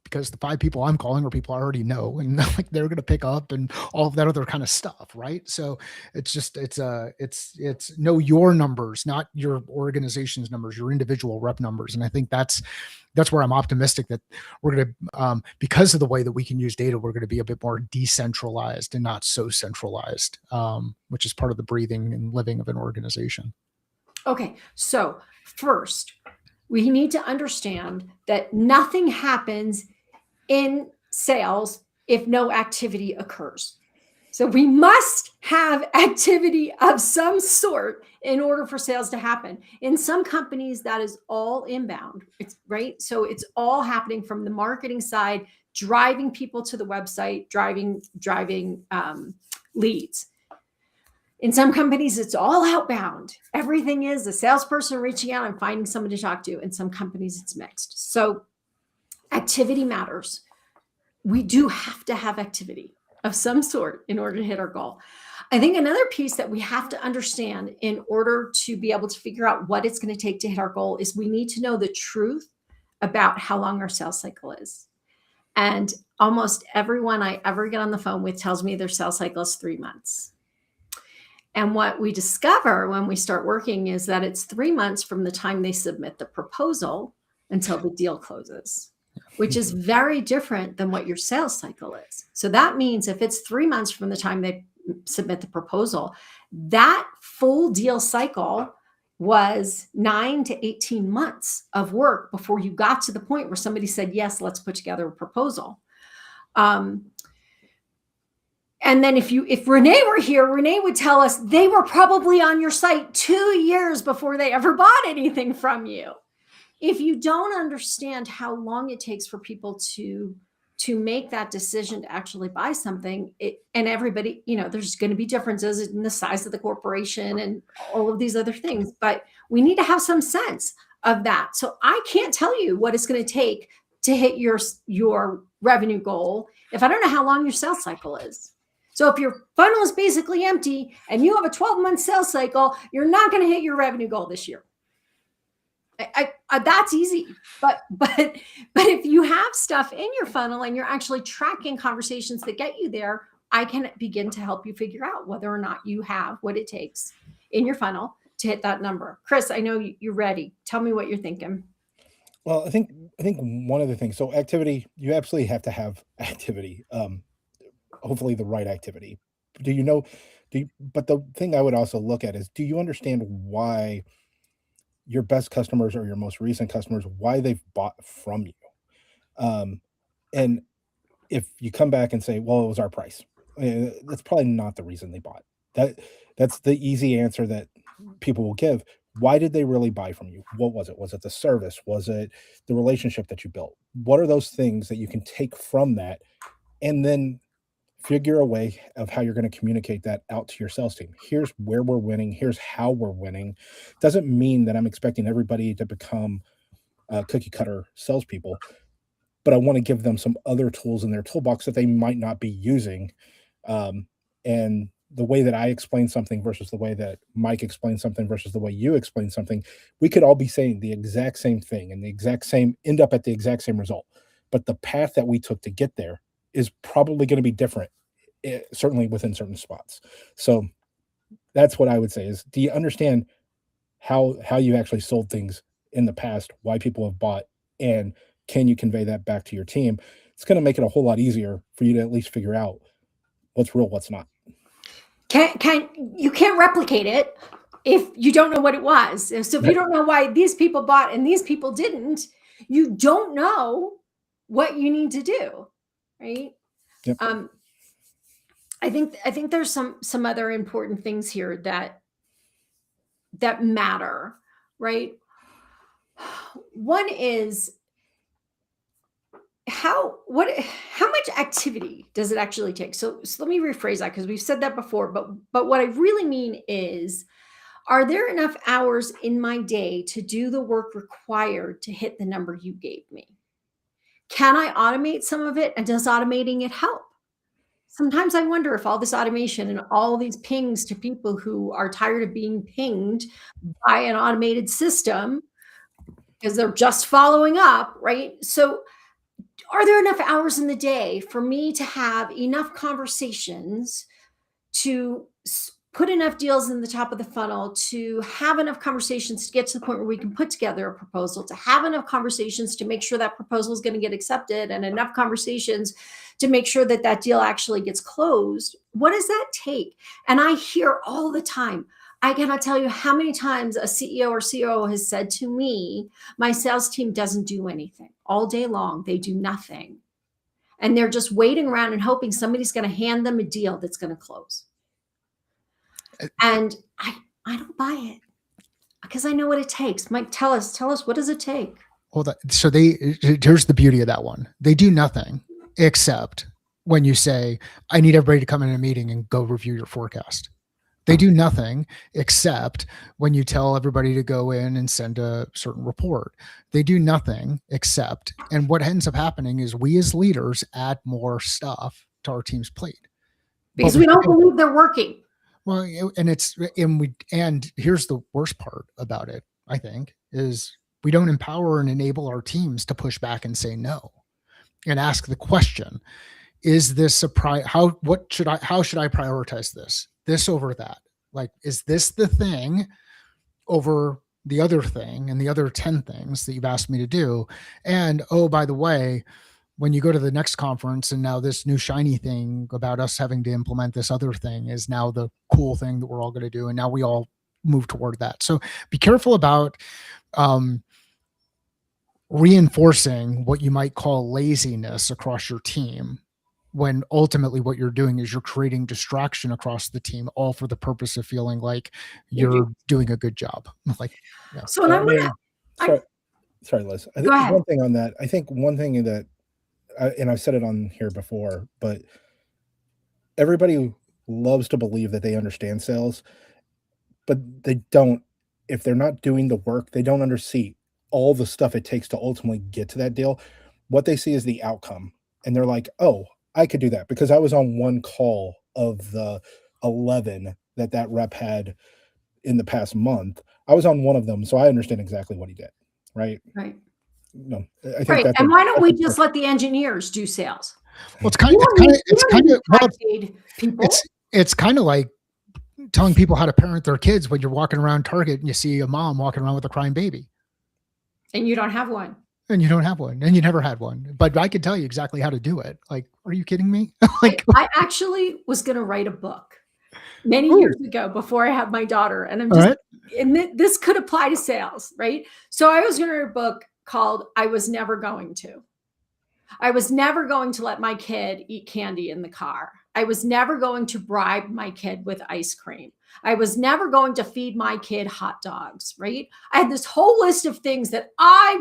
Because the 5 people I'm calling are people I already know, and like they're going to pick up and all of that other kind of stuff, right? So it's know your numbers, not your organization's numbers, your individual rep numbers. And I think that's where I'm optimistic that we're going to, because of the way that we can use data, we're going to be a bit more decentralized and not so centralized, which is part of the breathing and living of an organization.
Okay, so first, we need to understand that nothing happens in sales if no activity occurs. So we must have activity of some sort in order for sales to happen. In some companies, that is all inbound. It's right. So it's all happening from the marketing side, driving people to the website, driving leads. In some companies, it's all outbound. Everything is a salesperson reaching out and finding someone to talk to. In some companies, it's mixed. So activity matters. We do have to have activity of some sort in order to hit our goal. I think another piece that we have to understand in order to be able to figure out what it's going to take to hit our goal is we need to know the truth about how long our sales cycle is. And almost everyone I ever get on the phone with tells me their sales cycle is 3 months. And what we discover when we start working is that it's 3 months from the time they submit the proposal until the deal closes, which is very different than what your sales cycle is. So that means if it's 3 months from the time they submit the proposal, that full deal cycle was 9 to 18 months of work before you got to the point where somebody said, yes, let's put together a proposal. And then if Renee were here, Renee would tell us they were probably on your site 2 years before they ever bought anything from you. If you don't understand how long it takes for people to make that decision to actually buy something, and everybody, there's going to be differences in the size of the corporation and all of these other things, but we need to have some sense of that. So I can't tell you what it's going to take to hit your revenue goal if I don't know how long your sales cycle is. So if your funnel is basically empty and you have a 12-month sales cycle, you're not going to hit your revenue goal this year. That's easy, but if you have stuff in your funnel and you're actually tracking conversations that get you there, I can begin to help you figure out whether or not you have what it takes in your funnel to hit that number. Chris, I know you're ready. Tell me what you're thinking.
Well, I think one of the things, so activity, you absolutely have to have activity. Hopefully the right activity. But the thing I would also look at is, do you understand why your best customers or your most recent customers, why they've bought from you? And if you come back and say, well, it was our price, that's probably not the reason they bought. That's the easy answer that people will give. Why did they really buy from you? What was it? Was it the service? Was it the relationship that you built? What are those things that you can take from that and then figure a way of how you're going to communicate that out to your sales team. Here's where we're winning. Here's how we're winning. Doesn't mean that I'm expecting everybody to become cookie cutter salespeople, but I want to give them some other tools in their toolbox that they might not be using. And the way that I explain something versus the way that Mike explains something versus the way you explain something, we could all be saying the exact same thing and the exact same, end up at the exact same result. But the path that we took to get there is probably going to be different, certainly within certain spots. So that's what I would say is, do you understand how you actually sold things in the past, why people have bought, and can you convey that back to your team? It's going to make it a whole lot easier for you to at least figure out what's real, what's not.
You can't replicate it if you don't know what it was. So if you don't know why these people bought and these people didn't, you don't know what you need to do, right?
Yep.
I think there's some other important things here that matter, right? One is how much activity does it actually take? So let me rephrase that, because we've said that before, but what I really mean is, are there enough hours in my day to do the work required to hit the number you gave me? Can I automate some of it, and does automating it help? Sometimes I wonder if all this automation and all these pings to people who are tired of being pinged by an automated system because they're just following up, right? So are there enough hours in the day for me to have enough conversations to put enough deals in the top of the funnel, to have enough conversations to get to the point where we can put together a proposal, to have enough conversations to make sure that proposal is going to get accepted, and enough conversations to make sure that that deal actually gets closed? What does that take? And I hear all the time, I cannot tell you how many times a CEO or COO has said to me, my sales team doesn't do anything all day long. They do nothing. And they're just waiting around and hoping somebody's going to hand them a deal that's going to close. And I don't buy it, because I know what it takes. Mike, tell us, what does it take?
Well, here's the beauty of that one. They do nothing except when you say, I need everybody to come in a meeting and go review your forecast. They do nothing except when you tell everybody to go in and send a certain report. They do nothing except, and what ends up happening is we as leaders add more stuff to our team's plate.
Because we don't believe they're working.
Well, and here's the worst part about it, I think, is we don't empower and enable our teams to push back and say no and ask the question, is this how should I prioritize this over that? Like, is this the thing over the other thing and the other 10 things that you've asked me to do? And, oh, by the way, when you go to the next conference and now this new shiny thing about us having to implement this other thing is now the cool thing that we're all going to do. And now we all move toward that. So be careful about reinforcing what you might call laziness across your team, when ultimately what you're doing is you're creating distraction across the team, all for the purpose of feeling like you're doing a good job. Like, yeah.
So, and
sorry, Liz.
Go ahead.
One thing on that, I think one thing that, and I've said it on here before, but everybody loves to believe that they understand sales, but they don't. If they're not doing the work, they don't understand all the stuff it takes to ultimately get to that deal. What they see is the outcome, and they're like, oh, I could do that because I was on one call of the 11 that rep had in the past month. I was on one of them, so I understand exactly what he did. Right. No, I think
right. And why don't we just let the engineers do sales?
Well, it's kind of like telling people how to parent their kids when you're walking around Target and you see a mom walking around with a crying baby.
And you don't have one.
And you don't have one, and you never had one. But I could tell you exactly how to do it. Like, are you kidding me?
Like, I actually was going to write a book many years ago before I had my daughter. And I'm just, and this could apply to sales, right? So I was going to write a book called I Was Never Going to. I was never going to let my kid eat candy in the car. I was never going to bribe my kid with ice cream. I was never going to feed my kid hot dogs, right? I had this whole list of things that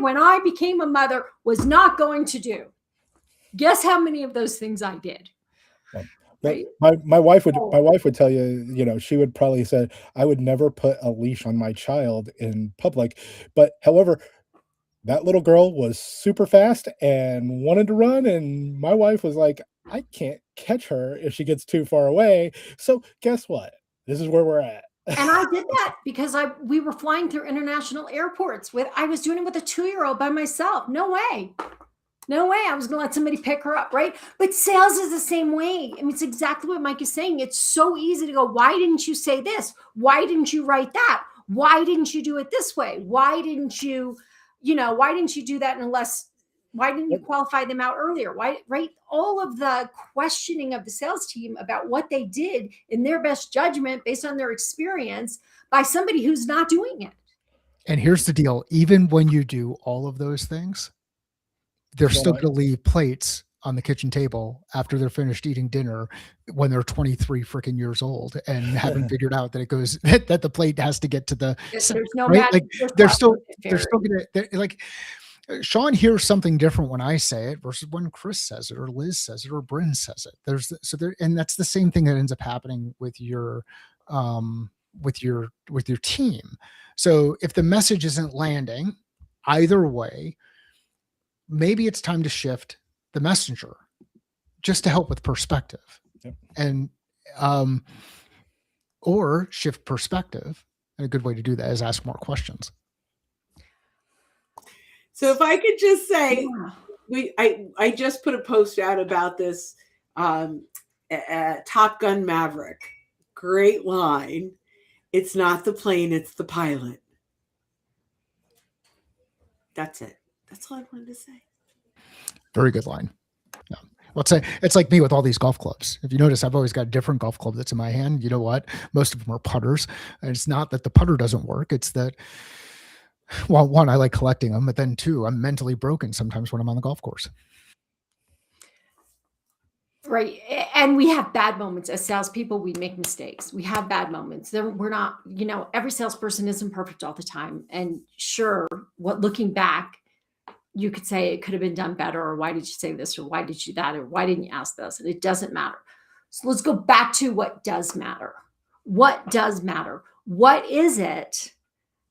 when I became a mother, was not going to do. Guess how many of those things I did? right?
My wife
Oh.
would tell you, you know, she would probably say, "I would never put a leash on my child in public." But however, that little girl was super fast and wanted to run, and my wife was like, "I can't catch her if she gets too far away." So guess what? This is where we're at.
And I did that because we were flying through international airports with I was doing it with a 2-year-old by myself. No way. No way I was going to let somebody pick her up, right? But sales is the same way. I mean, it's exactly what Mike is saying. It's so easy to go, why didn't you say this? Why didn't you write that? Why didn't you do it this way? Why didn't you, why didn't you do that why didn't you qualify them out earlier? Why, right? All of the questioning of the sales team about what they did in their best judgment based on their experience by somebody who's not doing it.
And here's the deal. Even when you do all of those things, they're still going to leave plates on the kitchen table after they're finished eating dinner when they're 23 freaking years old and haven't figured out that it goes that the plate has to get to the
there's no
right? Like they're still gonna like Sean hears something different when I say it versus when Chris says it or Liz says it or Bryn says it. And that's the same thing that ends up happening with your team. So if the message isn't landing either way, maybe it's time to shift the messenger just to help with perspective.
Yep.
And or shift perspective. And a good way to do that is ask more questions.
So if I could just say, I just put a post out about this Top Gun Maverick. Great line. It's not the plane, it's the pilot. That's it. That's all I wanted to say.
Very good line. Yeah. Well, it's like me with all these golf clubs. If you notice, I've always got a different golf club that's in my hand. You know what? Most of them are putters. And it's not that the putter doesn't work. It's that, well, one, I like collecting them, but then two, I'm mentally broken sometimes when I'm on the golf course.
Right. And we have bad moments as salespeople. We make mistakes. We have bad moments. We're not, every salesperson isn't perfect all the time. And sure, looking back, you could say it could have been done better, or why did you say this, or why did you that, or why didn't you ask this? And it doesn't matter. So let's go back to what does matter. What does matter? What is it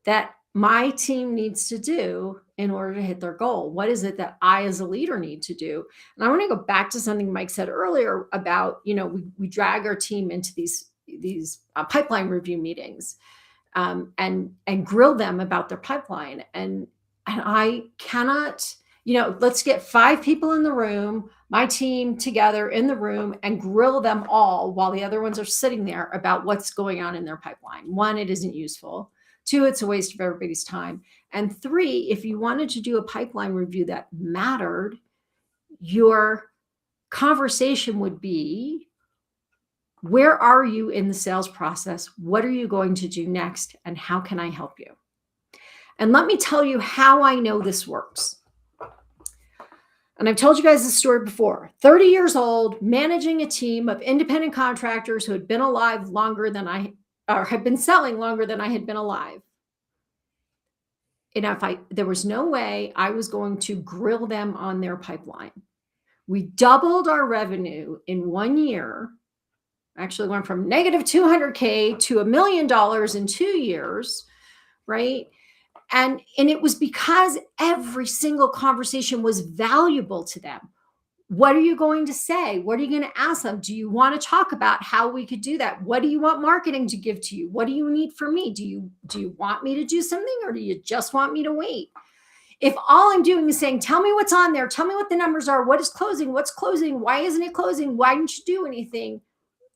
that my team needs to do in order to hit their goal? What is it that I as a leader need to do? And I want to go back to something Mike said earlier about, we drag our team into these pipeline review meetings and grill them about their pipeline. And I cannot, let's get 5 people in the room, my team together in the room, and grill them all while the other ones are sitting there about what's going on in their pipeline. 1, it isn't useful. 2, it's a waste of everybody's time. And 3, if you wanted to do a pipeline review that mattered, your conversation would be, where are you in the sales process? What are you going to do next? And how can I help you? And let me tell you how I know this works. And I've told you guys this story before. 30 years old, managing a team of independent contractors who had been alive longer than had been selling longer than I had been alive. And there was no way I was going to grill them on their pipeline. We doubled our revenue in 1 year. Actually went from negative $200K to $1 million in 2 years, right? And it was because every single conversation was valuable to them. What are you going to say? What are you going to ask them? Do you want to talk about how we could do that? What do you want marketing to give to you? What do you need from me? Do you want me to do something, or do you just want me to wait? If all I'm doing is saying, tell me what's on there, tell me what the numbers are, what is closing, what's closing, why isn't it closing, why didn't you do anything?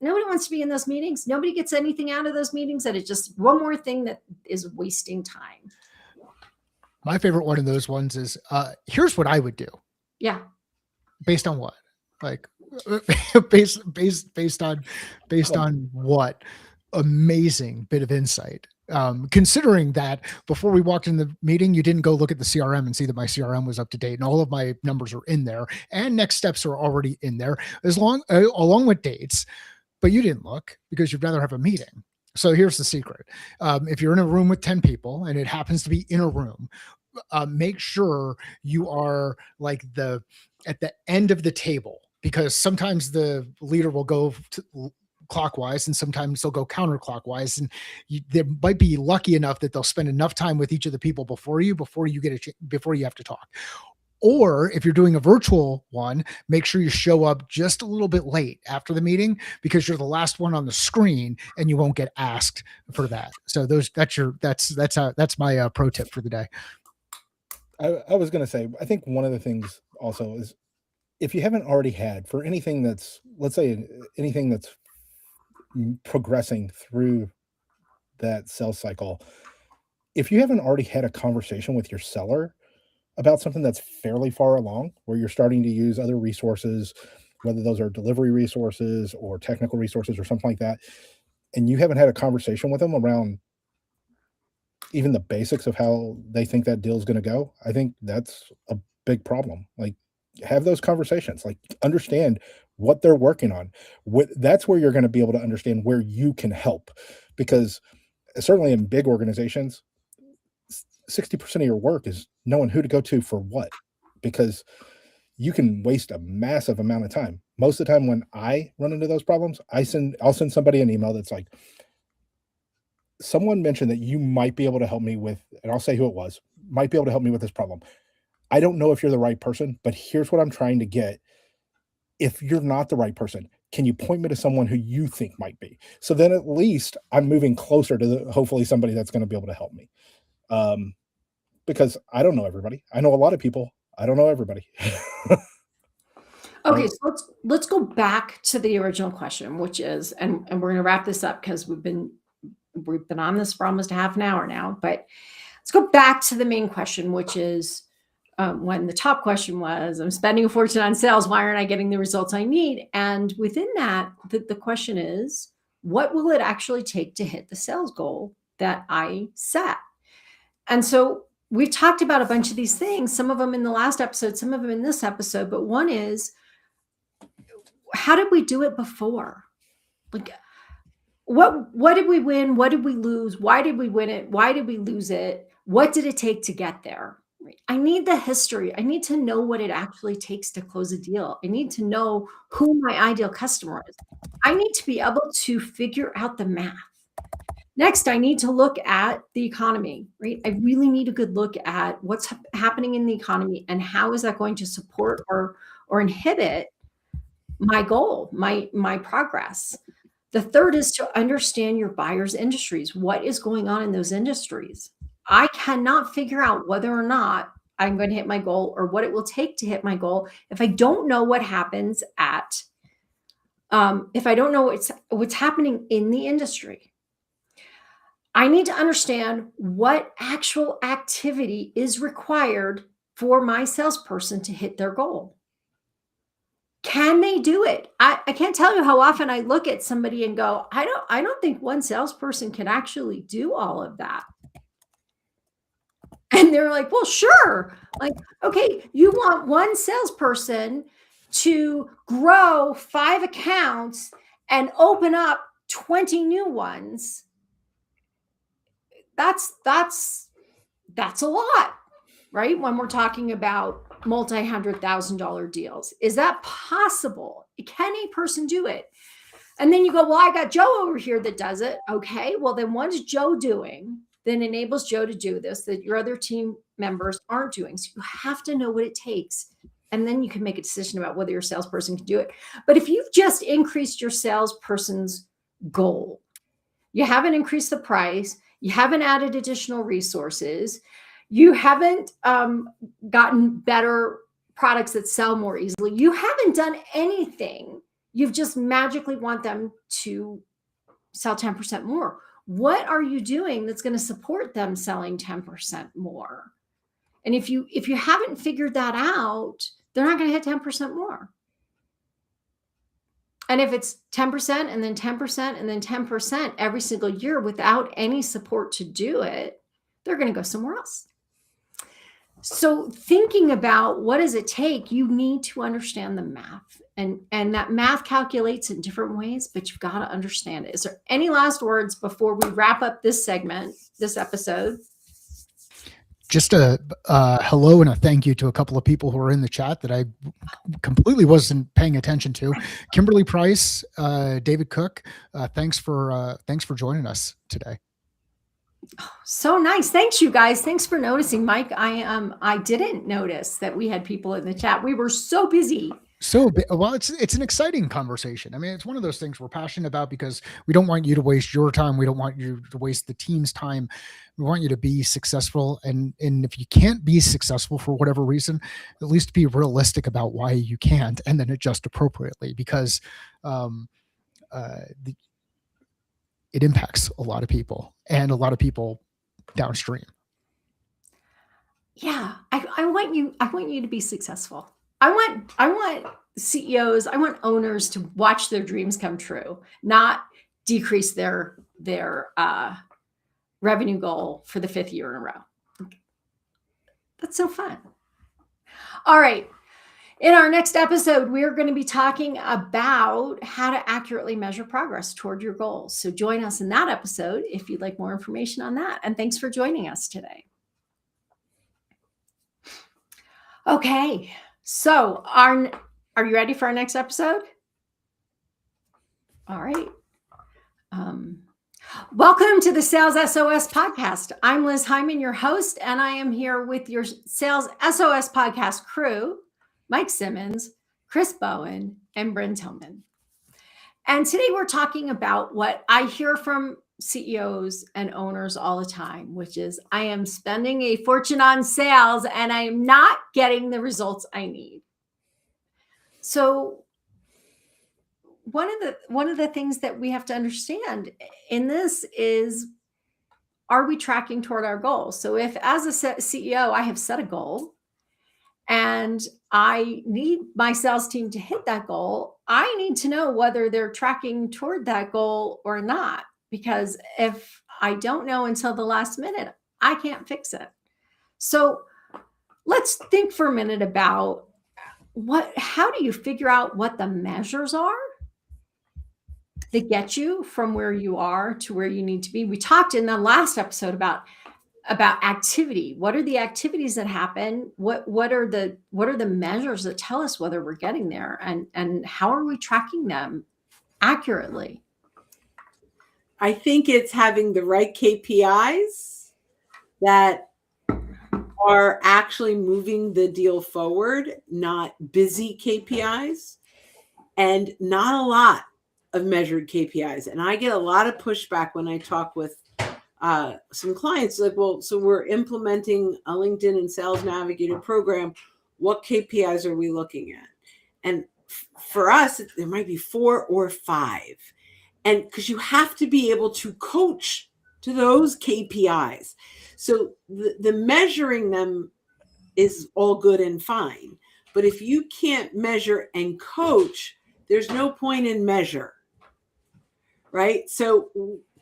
Nobody wants to be in those meetings. Nobody gets anything out of those meetings. That it's just one more thing that is wasting time.
My favorite one of those ones is, here's what I would do.
Yeah.
Based on what? Like based on what? Amazing bit of insight. Considering that before we walked in the meeting, you didn't go look at the CRM and see that my CRM was up to date and all of my numbers are in there and next steps are already in there along with dates, but you didn't look because you'd rather have a meeting. So here's the secret. If you're in a room with 10 people and it happens to be in a room, make sure you are like at the end of the table because sometimes the leader will go clockwise and sometimes they'll go counterclockwise, and they might be lucky enough that they'll spend enough time with each of the people before you before you have to talk. Or if you're doing a virtual one, make sure you show up just a little bit late after the meeting, because you're the last one on the screen and you won't get asked for that. So that's my pro tip for the day.
I was going to say, I think one of the things also is, if you haven't already had, for anything that's, let's say, anything that's progressing through that sales cycle, if you haven't already had a conversation with your seller about something that's fairly far along, where you're starting to use other resources, whether those are delivery resources or technical resources or something like that, and you haven't had a conversation with them around even the basics of how they think that deal is going to go, I think that's a big problem. Like, have those conversations, like, understand what they're working on. That's where you're going to be able to understand where you can help, because certainly in big organizations, 60% of your work is knowing who to go to for what, because you can waste a massive amount of time. Most of the time when I run into those problems, I'll send somebody an email that's like, someone mentioned that you might be able to help me with, and I'll say who it was, might be able to help me with this problem. I don't know if you're the right person, but here's what I'm trying to get. If you're not the right person, can you point me to someone who you think might be? So then at least I'm moving closer to hopefully somebody that's going to be able to help me. Because I don't know everybody. I know a lot of people. I don't know everybody.
Okay,
Right.
so let's go back to the original question, which is, and we're going to wrap this up because we've been on this for almost a half an hour now. But let's go back to the main question, which is, when the top question was, I'm spending a fortune on sales, why aren't I getting the results I need? And within that, the question is, what will it actually take to hit the sales goal that I set? And so we've talked about a bunch of these things, some of them in the last episode, some of them in this episode, but one is, how did we do it before? Like, what did we win? What did we lose? Why did we win it? Why did we lose it? What did it take to get there? I need the history. I need to know what it actually takes to close a deal. I need to know who my ideal customer is. I need to be able to figure out the math. Next, I need to look at the economy, right? I really need a good look at what's happening in the economy and how is that going to support or inhibit my goal, my progress. The third is to understand your buyer's industries. What is going on in those industries? I cannot figure out whether or not I'm going to hit my goal or what it will take to hit my goal if I don't know what happens at, if I don't know what's happening in the industry. I need to understand what actual activity is required for my salesperson to hit their goal. Can they do it? I can't tell you how often I look at somebody and go, I don't think one salesperson can actually do all of that. And they're like, well, sure. Like, okay, you want one salesperson to grow 5 accounts and open up 20 new ones. That's a lot, right? When we're talking about multi-$100,000 deals. Is that possible? Can a person do it? And then you go, well, I got Joe over here that does it. Okay, well, then what is Joe doing that enables Joe to do this that your other team members aren't doing? So you have to know what it takes. And then you can make a decision about whether your salesperson can do it. But if you've just increased your salesperson's goal, you haven't increased the price, you haven't added additional resources, you haven't gotten better products that sell more easily, you haven't done anything. You've just magically want them to sell 10% more. What are you doing that's going to support them selling 10% more? And if you haven't figured that out, they're not going to hit 10% more. And if it's 10% and then 10% and then 10% every single year without any support to do it, they're going to go somewhere else. So thinking about what does it take, you need to understand the math, and that math calculates in different ways, but you've got to understand it. Is there any last words before we wrap up this segment, this episode?
Just a hello and a thank you to a couple of people who are in the chat that I completely wasn't paying attention to. Kimberly Price, David Cook, thanks for joining us today.
So nice. Thanks, you guys. Thanks for noticing, Mike. I didn't notice that we had people in the chat. We were so busy.
So, well, it's an exciting conversation. I mean, it's one of those things we're passionate about because we don't want you to waste your time. We don't want you to waste the team's time. We want you to be successful. And if you can't be successful for whatever reason, at least be realistic about why you can't, and then adjust appropriately, because it impacts a lot of people and a lot of people downstream.
Yeah, I want you to be successful. I want CEOs, I want owners to watch their dreams come true, not decrease their revenue goal for the 5th year in a row. That's so fun. All right. In our next episode, we're going to be talking about how to accurately measure progress toward your goals. So join us in that episode if you'd like more information on that. And thanks for joining us today. Okay. So are you ready for our next episode? All right. Welcome to the Sales SOS podcast. I'm Liz Hyman, your host, and I am here with your Sales SOS podcast crew, Mike Simmons, Chris Bowen, and Bryn Tillman. And today we're talking about what I hear from CEOs and owners all the time, which is I am spending a fortune on sales and I am not getting the results I need. So one of the things that we have to understand in this is, are we tracking toward our goals? So if as a CEO, I have set a goal and I need my sales team to hit that goal, I need to know whether they're tracking toward that goal or not. Because if I don't know until the last minute, I can't fix it. So let's think for a minute about how do you figure out what the measures are that get you from where you are to where you need to be. We talked in the last episode about activity. What are the activities that happen? What are the measures that tell us whether we're getting there, and how are we tracking them accurately?
I think it's having the right KPIs that are actually moving the deal forward, not busy KPIs, and not a lot of measured KPIs. And I get a lot of pushback when I talk with some clients, like, well, so we're implementing a LinkedIn and Sales Navigator program. What KPIs are we looking at? And for us, there might be 4 or 5. And because you have to be able to coach to those KPIs. So the measuring them is all good and fine. But if you can't measure and coach, there's no point in measure, right? So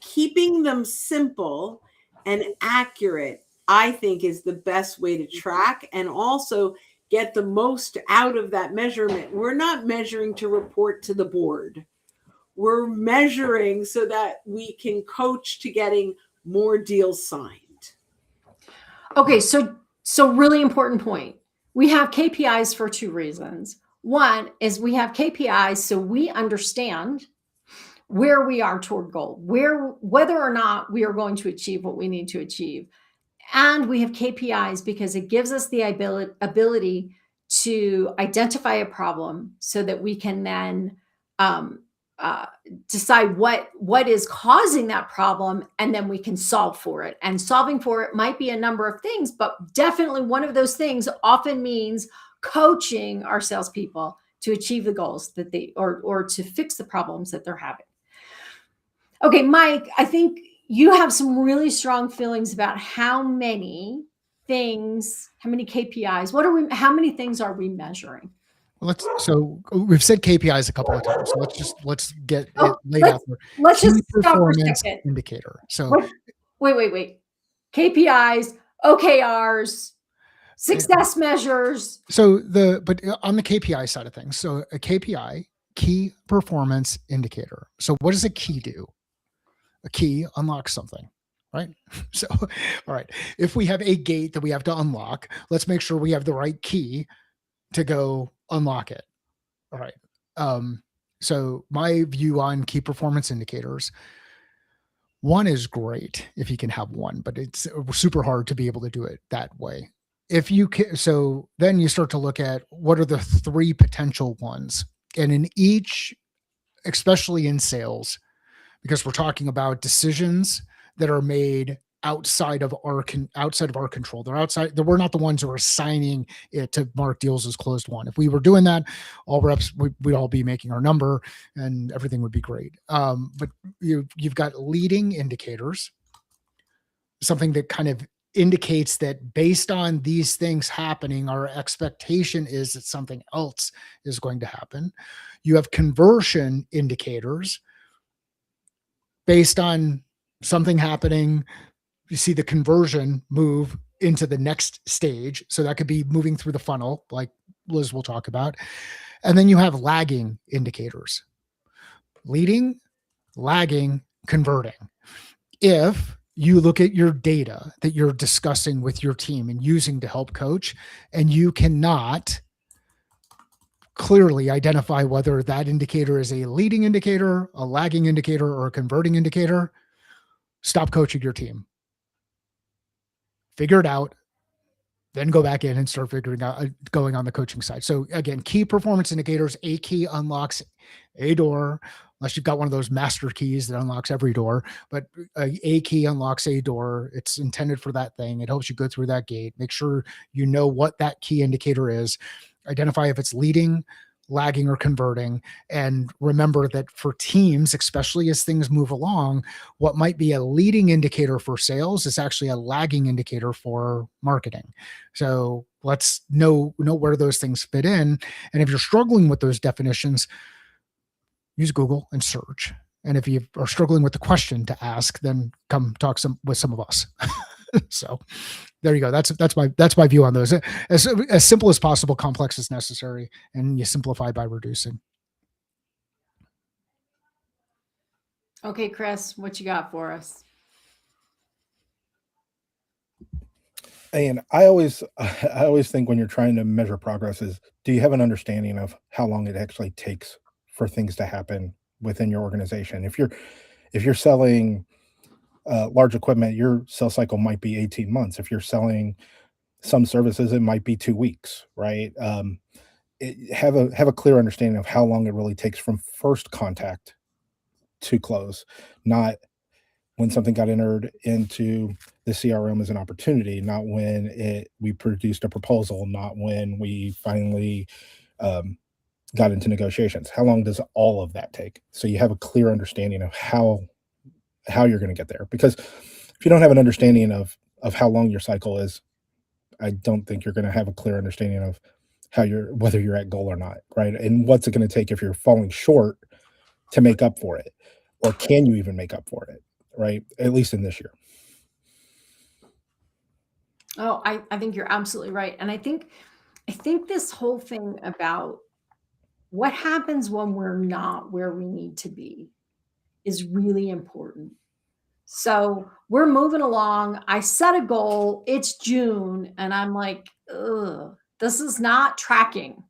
keeping them simple and accurate, I think, is the best way to track and also get the most out of that measurement. We're not measuring to report to the board. We're measuring so that we can coach to getting more deals signed.
Okay, so really important point. We have KPIs for 2 reasons. One is we have KPIs so we understand where we are toward goal, whether or not we are going to achieve what we need to achieve. And we have KPIs because it gives us the ability to identify a problem so that we can then decide what is causing that problem, and then we can solve for it. And solving for it might be a number of things, but definitely one of those things often means coaching our salespeople to achieve the goals that they or to fix the problems that they're having. Okay, Mike, I think you have some really strong feelings about how many KPIs, how many things are we measuring?
So we've said KPIs a couple of times. So let's get it laid out there.
Let's
Key
just stop for a
performance
second.
indicator. So
wait. KPIs, OKRs, success measures.
So but on the KPI side of things, so a KPI, key performance indicator. So what does a key do? A key unlocks something. right? So, all right, if we have a gate that we have to unlock, let's make sure we have the right key to go unlock it. All right. So my view on key performance indicators, one is great if you can have one, but it's super hard to be able to do it that way. If you can, so then you start to look at what are the three potential ones. And in each, especially in sales, because we're talking about decisions that are made outside of our control. They're outside. We're not the ones who are signing it to mark deals as closed won. If we were doing that, all reps we'd all be making our number and everything would be great. But you've got leading indicators, something that kind of indicates that based on these things happening, our expectation is that something else is going to happen. You have conversion indicators based on something happening. You see the conversion move into the next stage. So that could be moving through the funnel, like Liz will talk about. And then you have lagging indicators, leading, lagging, converting. If you look at your data that you're discussing with your team and using to help coach, and you cannot clearly identify whether that indicator is a leading indicator, a lagging indicator, or a converting indicator, stop coaching your team. Figure it out, then go back in and start figuring out going on the coaching side. So again, key performance indicators, a key unlocks a door, unless you've got one of those master keys that unlocks every door, but a key unlocks a door. It's intended for that thing. It helps you go through that gate. Make sure you know what that key indicator is. Identify if it's leading, lagging, or converting. And remember that for teams, especially as things move along, what might be a leading indicator for sales is actually a lagging indicator for marketing. So let's know where those things fit in. And if you're struggling with those definitions, use Google and search. And if you are struggling with the question to ask, then come talk with some of us. So there you go. That's my view on those. As simple as possible, complex as necessary, and you simplify by reducing.
Okay, Chris, what you got for us?
And I always think when you're trying to measure progress is, do you have an understanding of how long it actually takes for things to happen within your organization? If you're selling large equipment, your sales cycle might be 18 months. If you're selling some services, it might be 2 weeks, right? Have a clear understanding of how long it really takes from first contact to close, not when something got entered into the CRM as an opportunity, not when we produced a proposal, not when we finally got into negotiations. How long does all of that take? So you have a clear understanding of how you're going to get there. Because if you don't have an understanding of how long your cycle is, I don't think you're going to have a clear understanding of whether you're at goal or not, right? And what's it going to take if you're falling short to make up for it, or can you even make up for it, right? At least in this year.
Oh, I think you're absolutely right. And I think this whole thing about what happens when we're not where we need to be is really important. So we're moving along. I set a goal. It's June, and I'm like, ugh, this is not tracking.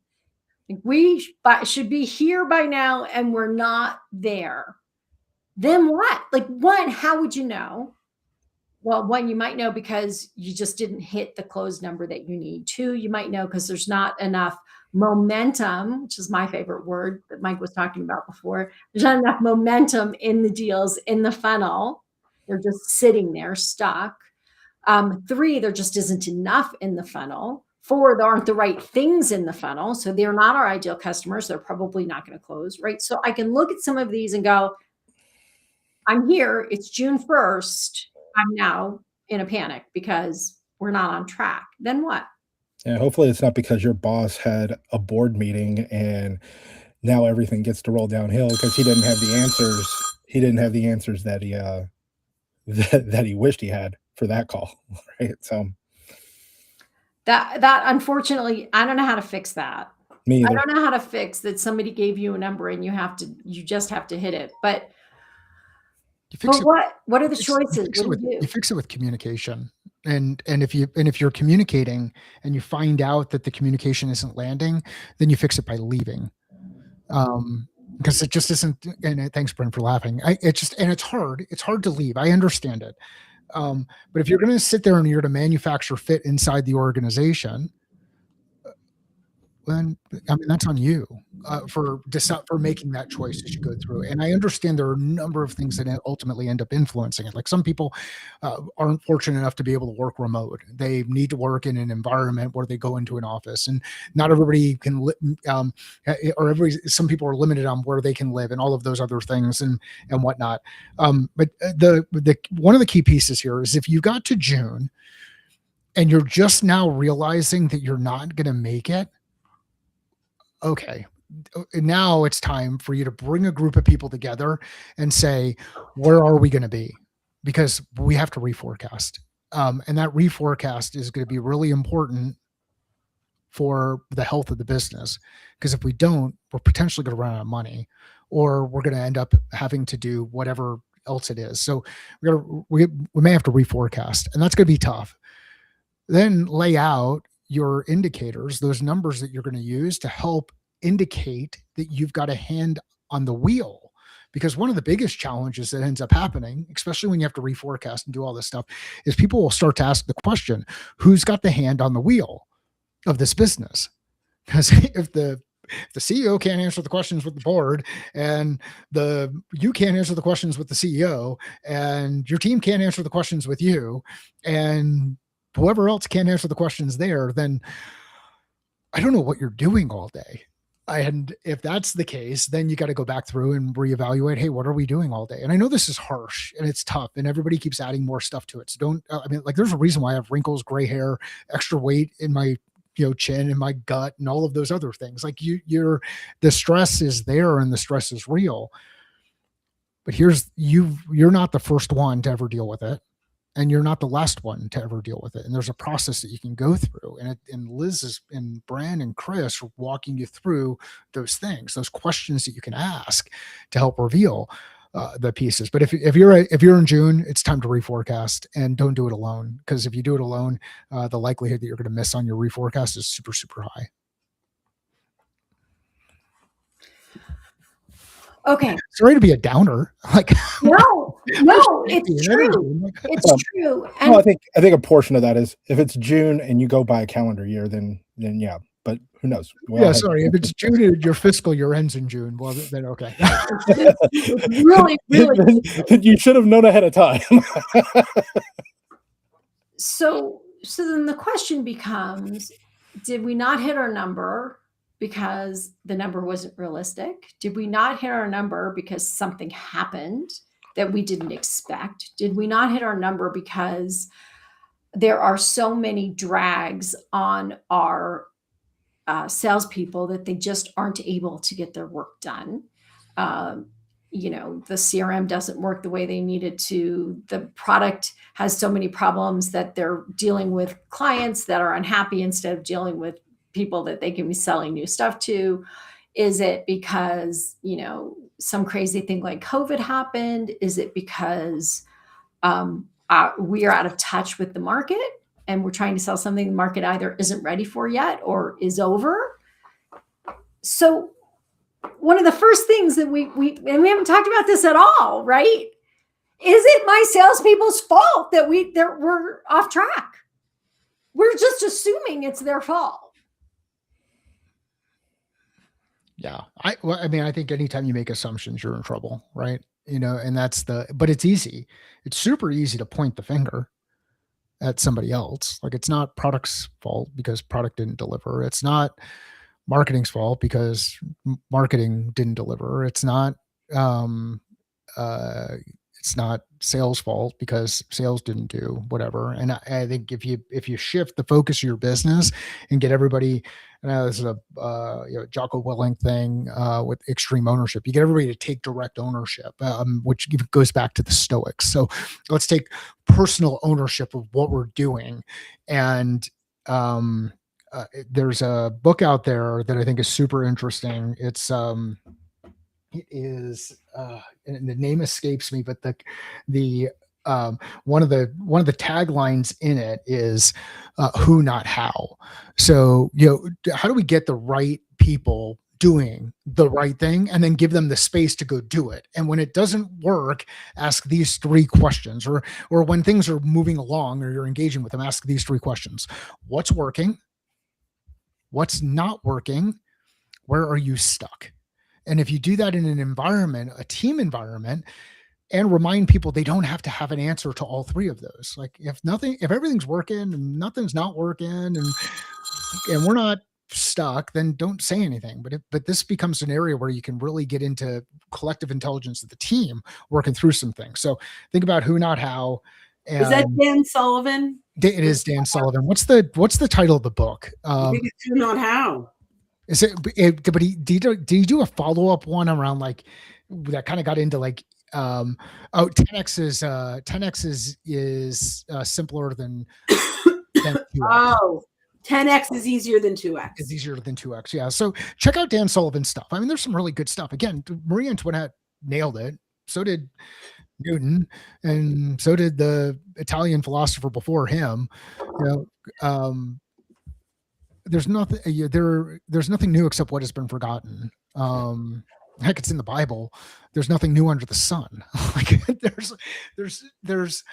We should be here by now, and we're not there. Then what? Like, one, how would you know? Well, one, you might know because you just didn't hit the close number that you need. Two, you might know because there's not enough momentum, which is my favorite word that Mike was talking about before. There's not enough momentum in the deals in the funnel. They're just sitting there stuck. Three, there just isn't enough in the funnel. Four, there aren't the right things in the funnel. So they're not our ideal customers. They're probably not going to close, right? So I can look at some of these and go, I'm here. It's June 1st. I'm now in a panic because we're not on track. Then what?
Yeah, hopefully it's not because your boss had a board meeting and now everything gets to roll downhill because he didn't have the answers. He didn't have the answers that he that he wished he had for that call, right? So
that unfortunately, I don't know how to fix that.
me
I
either.
don't know how to fix that somebody gave you a number and you just have to hit it. But
You fix
But
it.
what are the
You fix, you
choices?
fix
What
it
do
with
you
you
do?
fix it with communication. And if you're communicating and you find out that the communication isn't landing, then you fix it by leaving. Because it just isn't. And thanks, Brent, for laughing. It's hard. It's hard to leave. I understand it. But if you're going to sit there and you're to manufacture fit inside the organization, then I mean that's on you for making that choice as you go through. And I understand there are a number of things that ultimately end up influencing it. Like some people aren't fortunate enough to be able to work remote. They need to work in an environment where they go into an office, and not everybody can. Or some people are limited on where they can live, and all of those other things and whatnot. But the one of the key pieces here is if you got to June and you're just now realizing that you're not going to make it. Okay, now it's time for you to bring a group of people together and say, where are we going to be? Because we have to reforecast. And that reforecast is going to be really important for the health of the business. Because if we don't, we're potentially going to run out of money, or we're going to end up having to do whatever else it is. So we may have to reforecast, and that's going to be tough. Then lay out your indicators, those numbers that you're going to use to help indicate that you've got a hand on the wheel. Because one of the biggest challenges that ends up happening, especially when you have to reforecast and do all this stuff, is people will start to ask the question, who's got the hand on the wheel of this business? Because if the CEO can't answer the questions with the board, and you can't answer the questions with the CEO, and your team can't answer the questions with you, and whoever else can't answer the questions there, then I don't know what you're doing all day. And if that's the case, then you got to go back through and reevaluate, hey, what are we doing all day? And I know this is harsh and it's tough, and everybody keeps adding more stuff to it. So don't, I mean, like there's a reason why I have wrinkles, gray hair, extra weight in my chin and my gut and all of those other things. Like the stress is there and the stress is real. But you're not the first one to ever deal with it, and you're not the last one to ever deal with it. And there's a process that you can go through. And Liz and Bran and Chris are walking you through those things, those questions that you can ask to help reveal the pieces. But if you're in June, it's time to reforecast, and don't do it alone. Because if you do it alone, the likelihood that you're going to miss on your reforecast is super, super high.
Okay.
Sorry to be a downer. Like
no, it's true. It's true.
And I think a portion of that is if it's June and you go by a calendar year, then yeah. But who knows?
Sorry. If it's June, your fiscal year ends in June. Well, then okay.
really.
Then you should have known ahead of time.
So then the question becomes, did we not hit our number because the number wasn't realistic? Did we not hit our number because something happened that we didn't expect? Did we not hit our number because there are so many drags on our salespeople that they just aren't able to get their work done? The CRM doesn't work the way they need it to. The product has so many problems that they're dealing with clients that are unhappy instead of dealing with people that they can be selling new stuff to. Is it because, some crazy thing like COVID happened? Is it because we are out of touch with the market and we're trying to sell something the market either isn't ready for yet or is over? So one of the first things that we haven't talked about this at all, right? Is it my salespeople's fault that we're off track? We're just assuming it's their fault.
Yeah. I think anytime you make assumptions, you're in trouble, right? And but it's easy. It's super easy to point the finger at somebody else. Like it's not product's fault because product didn't deliver. It's not marketing's fault because marketing didn't deliver. It's not sales fault because sales didn't do whatever. And I think if you shift the focus of your business and get everybody, this is a Jocko Willink thing with extreme ownership. You get everybody to take direct ownership, which goes back to the Stoics. So let's take personal ownership of what we're doing. And there's a book out there that I think is super interesting. It's it is, and the name escapes me, but the one of the taglines in it is who, not how. So, how do we get the right people doing the right thing and then give them the space to go do it? And when it doesn't work, ask these 3 questions, or when things are moving along or you're engaging with them, ask these 3 questions. What's working? What's not working? Where are you stuck? And if you do that in an environment, a team environment, and remind people they don't have to have an answer to all 3 of those. Like if everything's working and nothing's not working, and we're not stuck, then don't say anything. But this becomes an area where you can really get into collective intelligence of the team working through some things. So think about who, not how.
Is that Dan Sullivan?
It is Dan Sullivan. What's the title of the book?
I think it's Who, Not How.
Is it? But did he do a follow-up one around like that? Kind of got into like 10x is simpler than 2x.
Oh, 10x is easier than 2x.
It's easier than 2x. Yeah. So check out Dan Sullivan's stuff. I mean, there's some really good stuff. Again, Marie Antoinette nailed it. So did Newton, and so did the Italian philosopher before him. There's nothing there's nothing new except what has been forgotten. Heck, it's in the Bible. There's nothing new under the sun. Like there's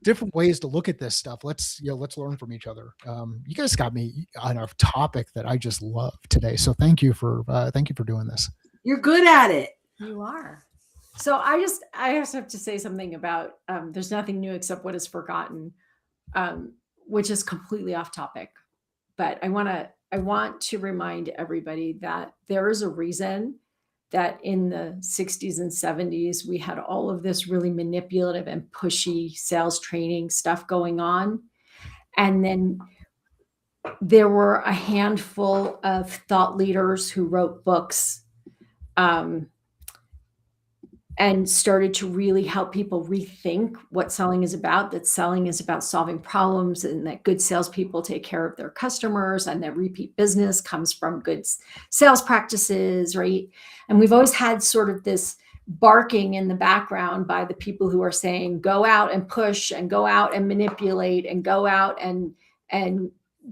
different ways to look at this stuff. Let's learn from each other. You guys got me on a topic that I just love today. So thank you for doing this.
You're good at it.
You are. So I just have to say something about there's nothing new except what is forgotten, which is completely off topic. But I want to remind everybody that there is a reason that in the 60s and 70s, we had all of this really manipulative and pushy sales training stuff going on. And then there were a handful of thought leaders who wrote books and started to really help people rethink what selling is about, that selling is about solving problems, and that good salespeople take care of their customers, and that repeat business comes from good sales practices, right? And we've always had sort of this barking in the background by the people who are saying, go out and push and go out and manipulate and go out and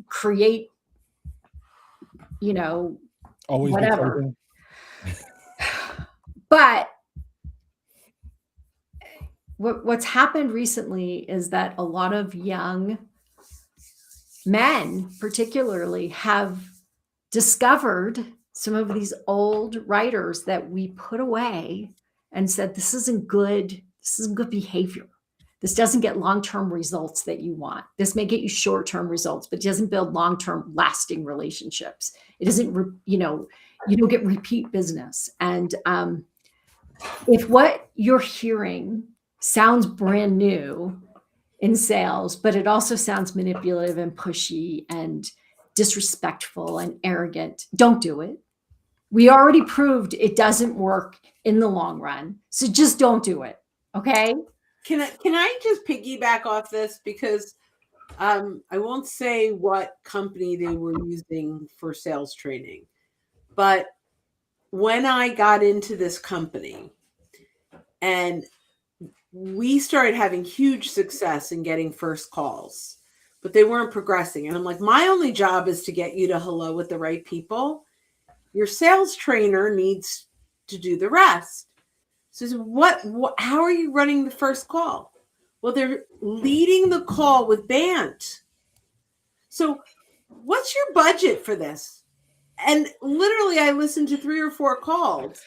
create,
always
whatever. But what's happened recently is that a lot of young men, particularly, have discovered some of these old writers that we put away and said, this isn't good behavior. This doesn't get long-term results that you want. This may get you short-term results, but it doesn't build long-term lasting relationships. It doesn't, you don't get repeat business. And if what you're hearing sounds brand new in sales, but it also sounds manipulative and pushy and disrespectful and arrogant, don't do it. We already proved it doesn't work in the long run. So just don't do it. Okay.
Can I just piggyback off this? Because I won't say what company they were using for sales training, but when I got into this company and we started having huge success in getting first calls, but they weren't progressing. And I'm like, my only job is to get you to hello with the right people. Your sales trainer needs to do the rest. So how are you running the first call? Well, they're leading the call with Bant. So what's your budget for this? And literally I listened to 3 or 4 calls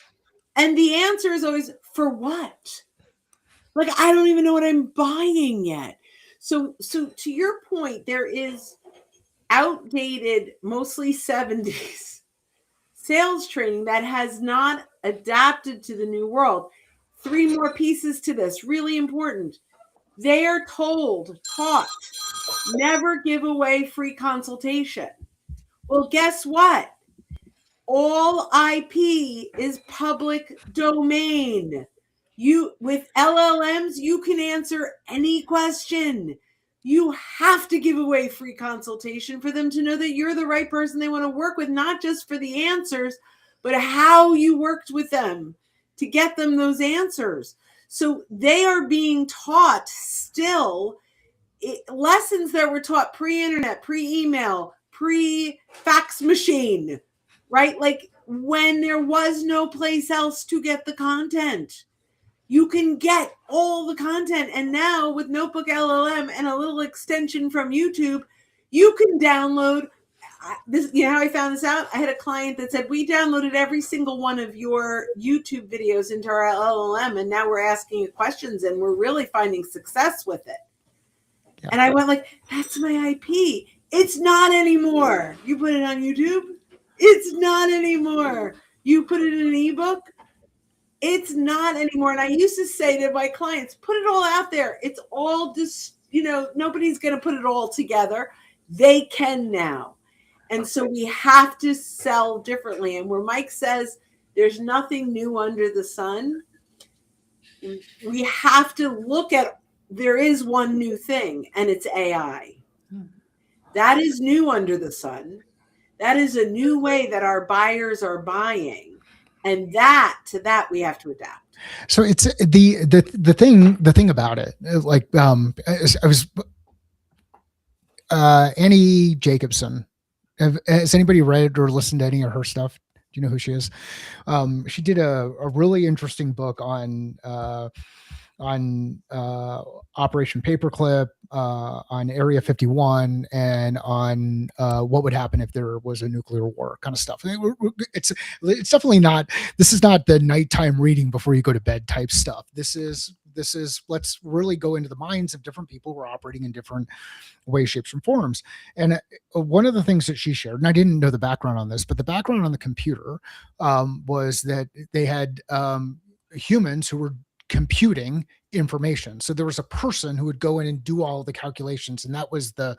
and the answer is always, for what? Like, I don't even know what I'm buying yet. So to your point, there is outdated, mostly 70s sales training that has not adapted to the new world. 3 more pieces to this, really important. They are taught, never give away free consultation. Well, guess what? All IP is public domain. With LLMs, you can answer any question. You have to give away free consultation for them to know that you're the right person they want to work with, not just for the answers, but how you worked with them. to get them those answers. So they are being taught still lessons that were taught pre-internet, pre-email, pre-fax machine, right? Like when there was no place else to get the content. You can get all the content. And now with Notebook LLM and a little extension from YouTube, you can download this. You know how I found this out? I had a client that said, we downloaded every single one of your YouTube videos into our LLM, and now we're asking you questions and we're really finding success with it. Yeah. And I went like, that's my IP. It's not anymore. You put it on YouTube. It's not anymore. You put it in an ebook. It's not anymore. And I used to say to my clients, put it all out there. It's all just, nobody's going to put it all together. They can now. And so we have to sell differently. And where Mike says there's nothing new under the sun, we have to look at, there is one new thing, and it's AI. That is new under the sun. That is a new way that our buyers are buying. And to that we have to adapt.
So it's the thing about it, like I was Annie Jacobson. Has anybody read or listened to any of her stuff? Do you know who she is? She did a really interesting book on Operation Paperclip, on Area 51, and on what would happen if there was a nuclear war, kind of stuff. It's definitely not. This is not the nighttime reading before you go to bed type stuff. This is let's really go into the minds of different people who are operating in different ways, shapes, and forms. And one of the things that she shared, and I didn't know the background on this, but the background on the computer was that they had humans who were computing information. So there was a person who would go in and do all the calculations, and that was the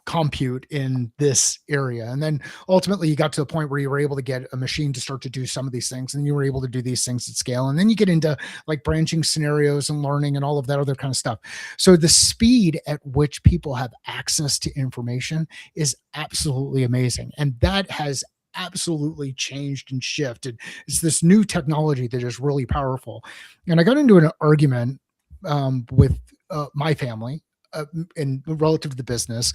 compute in this area. And then ultimately you got to the point where you were able to get a machine to start to do some of these things, and you were able to do these things at scale. And then you get into like branching scenarios and learning and all of that other kind of stuff. So the speed at which people have access to information is absolutely amazing. And that has absolutely changed and shifted. It's this new technology that is really powerful. And I got into an argument with my family in relative to the business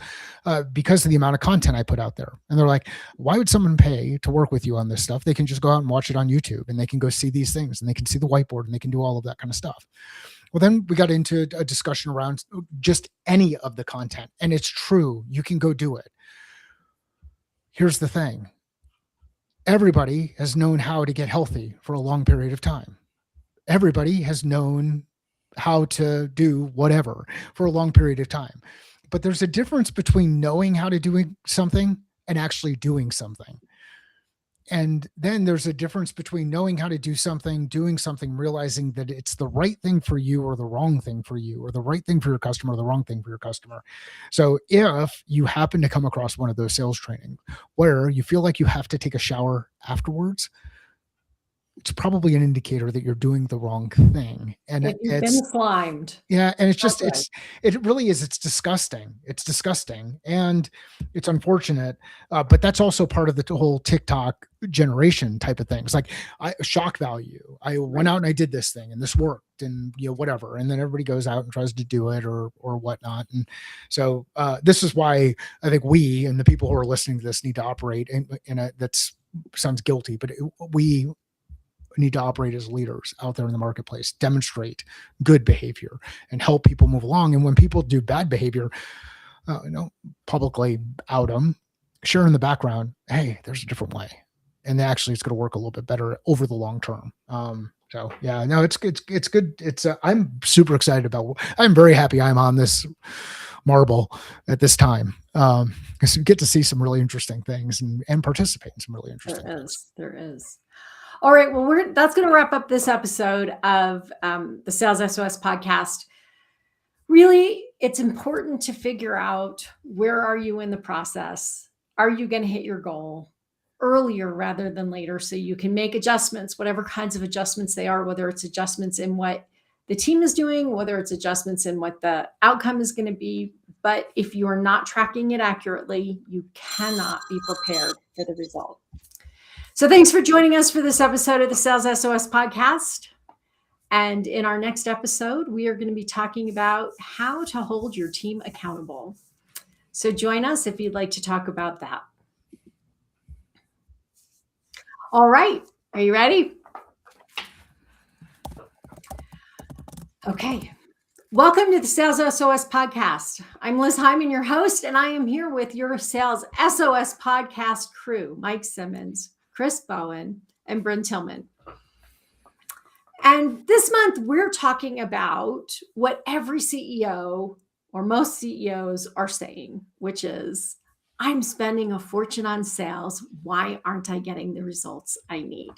because of the amount of content I put out there. And they're like, why would someone pay to work with you on this stuff? They can just go out and watch it on YouTube, and they can go see these things, and they can see the whiteboard, and they can do all of that kind of stuff. Well, then we got into a discussion around just any of the content. And it's true, you can go do it. Here's the thing. Everybody has known how to get healthy for a long period of time. Everybody has known how to do whatever for a long period of time. But there's a difference between knowing how to do something and actually doing something. And then there's a difference between knowing how to do something, doing something, realizing that it's the right thing for you or the wrong thing for you, or the right thing for your customer or the wrong thing for your customer. So if you happen to come across one of those sales training where you feel like you have to take a shower afterwards, it's probably an indicator that you're doing the wrong thing. And
if you've been slimed.
Yeah. And it's just, it really is. It's disgusting. It's disgusting. And it's unfortunate. But that's also part of the whole TikTok generation type of things. Like shock value. I went out and I did this thing and this worked, and whatever. And then everybody goes out and tries to do it or whatnot. And so this is why I think we and the people who are listening to this need to operate in a, sounds guilty, but we need to operate as leaders out there in the marketplace, demonstrate good behavior and help people move along. And when people do bad behavior, publicly out them, share in the background, hey, there's a different way. And actually it's going to work a little bit better over the long term. So yeah, no, it's good. It's I'm super excited I'm very happy I'm on this marble at this time. Because you get to see some really interesting things and participate in some really interesting things.
There is. All right. Well, that's going to wrap up this episode of the Sales SOS podcast. Really, it's important to figure out, where are you in the process? Are you going to hit your goal earlier rather than later, so you can make adjustments, whatever kinds of adjustments they are, whether it's adjustments in what the team is doing, whether it's adjustments in what the outcome is going to be. But if you are not tracking it accurately, you cannot be prepared for the result. So thanks for joining us for this episode of the Sales SOS podcast. And in our next episode, we are going to be talking about how to hold your team accountable. So join us if you'd like to talk about that. All right. Are you ready? Okay. Welcome to the Sales SOS podcast. I'm Liz Hyman, your host, and I am here with your Sales SOS podcast crew, Mike Simmons, Chris Bowen, and Bryn Tillman. And this month, we're talking about what every CEO or most CEOs are saying, which is, I'm spending a fortune on sales. Why aren't I getting the results I need?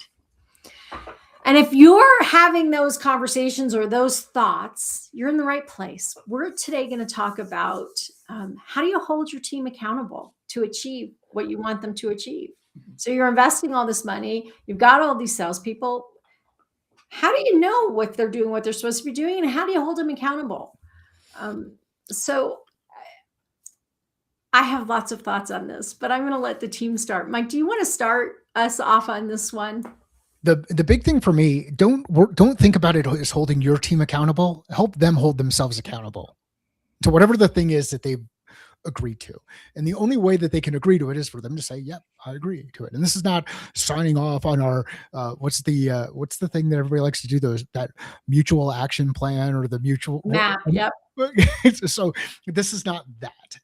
And if you're having those conversations or those thoughts, you're in the right place. We're today going to talk about how do you hold your team accountable to achieve what you want them to achieve? So you're investing all this money. You've got all these salespeople. How do you know what they're doing, what they're supposed to be doing, and how do you hold them accountable? So I have lots of thoughts on this, but I'm going to let the team start. Mike, do you want to start us off on this one?
The big thing for me, don't think about it as holding your team accountable. Help them hold themselves accountable to whatever the thing is that they agreed to. And the only way that they can agree to it is for them to say, yep, I agree to it. And this is not signing off on our, what's the thing that everybody likes to do, that mutual action plan or the mutual
map. Yep.
So this is not that.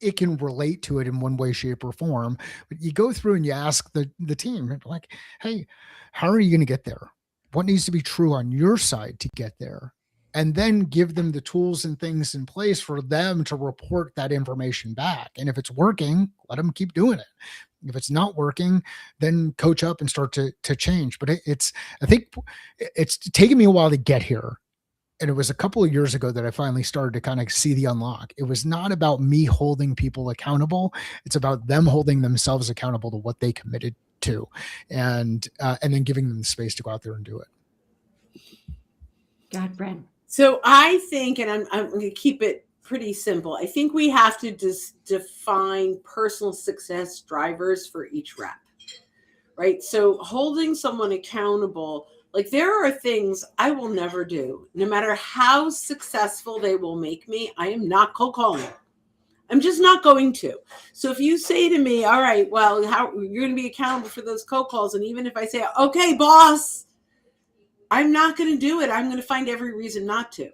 It can relate to it in one way, shape, or form, but you go through and you ask the team, like, hey, how are you going to get there? What needs to be true on your side to get there? And then give them the tools and things in place for them to report that information back. And if it's working, let them keep doing it. If it's not working, then coach up and start to change. But I think it's taken me a while to get here. And it was a couple of years ago that I finally started to kind of see the unlock. It was not about me holding people accountable. It's about them holding themselves accountable to what they committed to, and then giving them the space to go out there and do it.
Go ahead, Bryn.
So I think, and I'm going to keep it pretty simple. I think we have to just define personal success drivers for each rep, right? So holding someone accountable, like there are things I will never do, no matter how successful they will make me. I am not cold calling. I'm just not going to. So if you say to me, all right, well, how you're going to be accountable for those cold calls. And even if I say, okay, boss, I'm not going to do it. I'm going to find every reason not to.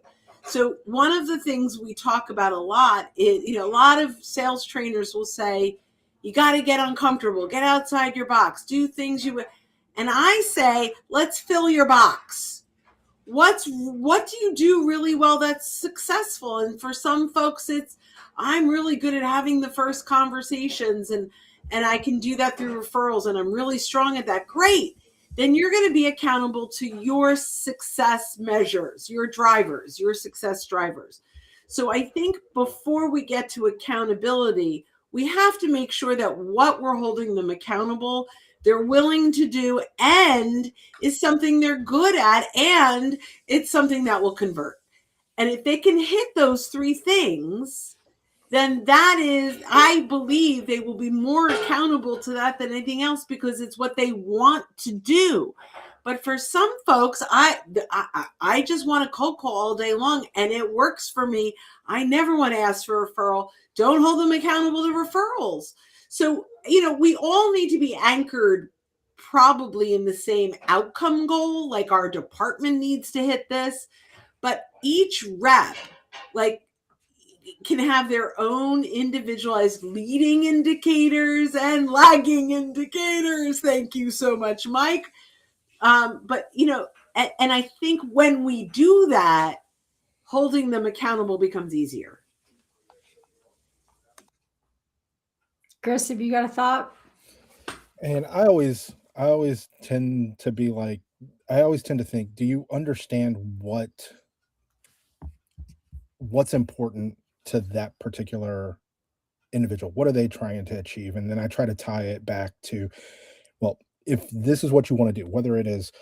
So one of the things we talk about a lot is, a lot of sales trainers will say, you got to get uncomfortable, get outside your box, do things you would. And I say, let's fill your box. What do you do really well that's successful? And for some folks, it's, I'm really good at having the first conversations and I can do that through referrals and I'm really strong at that. Great. Then you're going to be accountable to your success measures, your drivers, your success drivers. So I think before we get to accountability, we have to make sure that what we're holding them accountable, they're willing to do, and is something they're good at, and it's something that will convert. And if they can hit those three things, then that is, I believe they will be more accountable to that than anything else because it's what they want to do. But for some folks, I just want to cold call all day long and it works for me. I never want to ask for a referral. Don't hold them accountable to referrals. So, we all need to be anchored probably in the same outcome goal, like our department needs to hit this, but each rep, can have their own individualized leading indicators and lagging indicators. Thank you so much, Mike. But, and I think when we do that, holding them accountable becomes easier.
Chris, have you got a thought? And I always tend to be like, I always tend to think, do you understand what's important to that particular individual? What are they trying to achieve? And then I try to tie it back to, well, if this is what you want to do, whether it is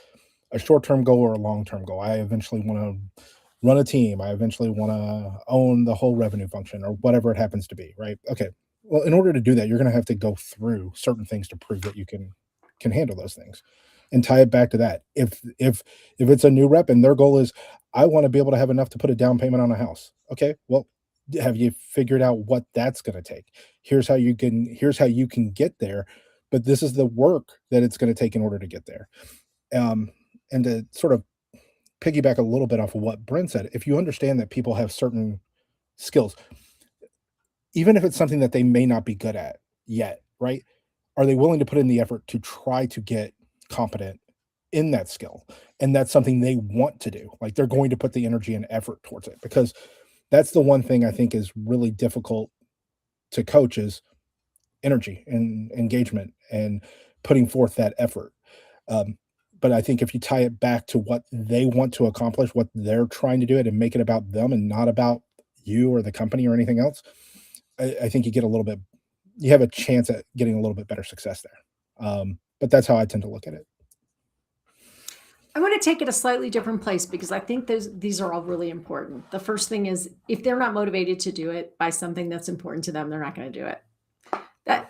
a short-term goal or a long-term goal, I eventually want to run a team. I eventually want to own the whole revenue function or whatever it happens to be, right? Okay. Well, in order to do that, you're going to have to go through certain things to prove that you can handle those things, and tie it back to that. If it's a new rep and their goal is, I want to be able to have enough to put a down payment on a house. Okay, well, have you figured out what that's going to take? Here's how you can get there, but this is the work that it's going to take in order to get there. And to sort of piggyback a little bit off of what Brent said, if you understand that people have certain skills, even if it's something that they may not be good at yet, right? Are they willing to put in the effort to try to get competent in that skill? And that's something they want to do. Like, they're going to put the energy and effort towards it, because that's the one thing I think is really difficult to coach is energy and engagement and putting forth that effort. But I think if you tie it back to what they want to accomplish, what they're trying to do it, and make it about them and not about you or the company or anything else, I think you have a chance at getting a little bit better success there. But that's how I tend to look at it.
I want to take it a slightly different place, because I think these are all really important. The first thing is, if they're not motivated to do it by something that's important to them, they're not going to do it.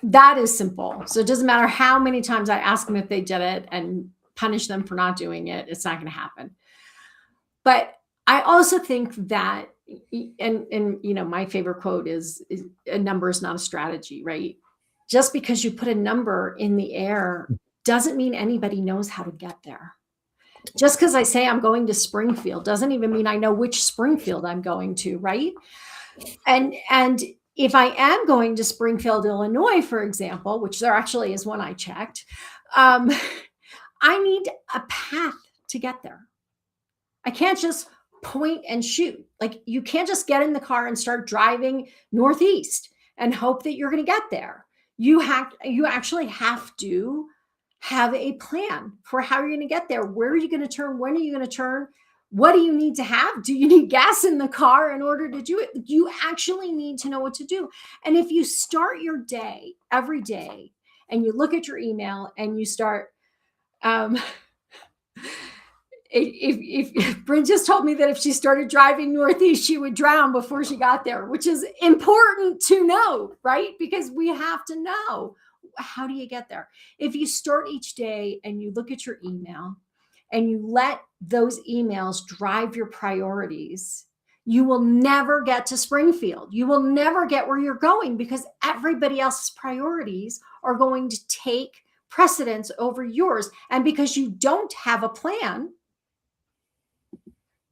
That is simple. So it doesn't matter how many times I ask them if they did it and punish them for not doing it, it's not going to happen. But I also think that, and my favorite quote is a number is not a strategy, right? Just because you put a number in the air doesn't mean anybody knows how to get there. Just because I say I'm going to Springfield doesn't even mean I know which Springfield I'm going to, right? And if I am going to Springfield, Illinois, for example, which there actually is one I checked, I need a path to get there. I can't just point and shoot. Like, you can't just get in the car and start driving northeast and hope that you're going to get there. You actually have to have a plan for how you're going to get there. Where are you going to turn? When are you going to turn? What do you need to have? Do you need gas in the car in order to do it? You actually need to know what to do. And if you start your day every day and you look at your email and you start, if Bryn just told me that if she started driving northeast, she would drown before she got there, which is important to know, right? Because we have to know, how do you get there? If you start each day and you look at your email and you let those emails drive your priorities, you will never get to Springfield. You will never get where you're going, because everybody else's priorities are going to take precedence over yours. And because you don't have a plan,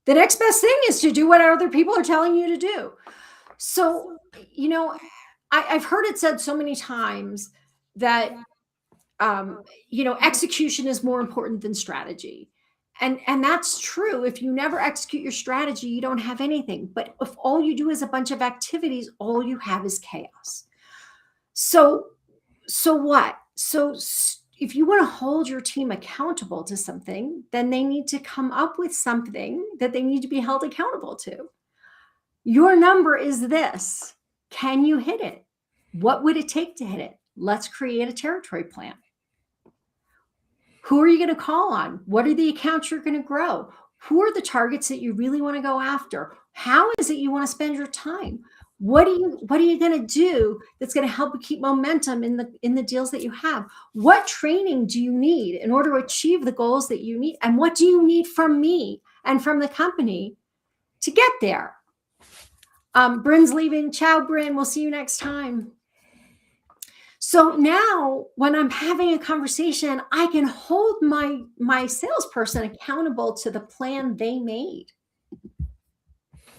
the next best thing is to do what other people are telling you to do. So, I've heard it said so many times that, execution is more important than strategy. And that's true. If you never execute your strategy, you don't have anything. But if all you do is a bunch of activities, all you have is chaos. So what? So if you want to hold your team accountable to something, then they need to come up with something that they need to be held accountable to. Your number is this. Can you hit it? What would it take to hit it? Let's create a territory plan. Who are you going to call on? What are the accounts you're going to grow? Who are the targets that you really want to go after? How is it you want to spend your time? What are you going to do that's going to help you keep momentum in the deals that you have? What training do you need in order to achieve the goals that you need? And what do you need from me and from the company to get there? Bryn's leaving. Ciao, Bryn. We'll see you next time. So now when I'm having a conversation, I can hold my salesperson accountable to the plan they made.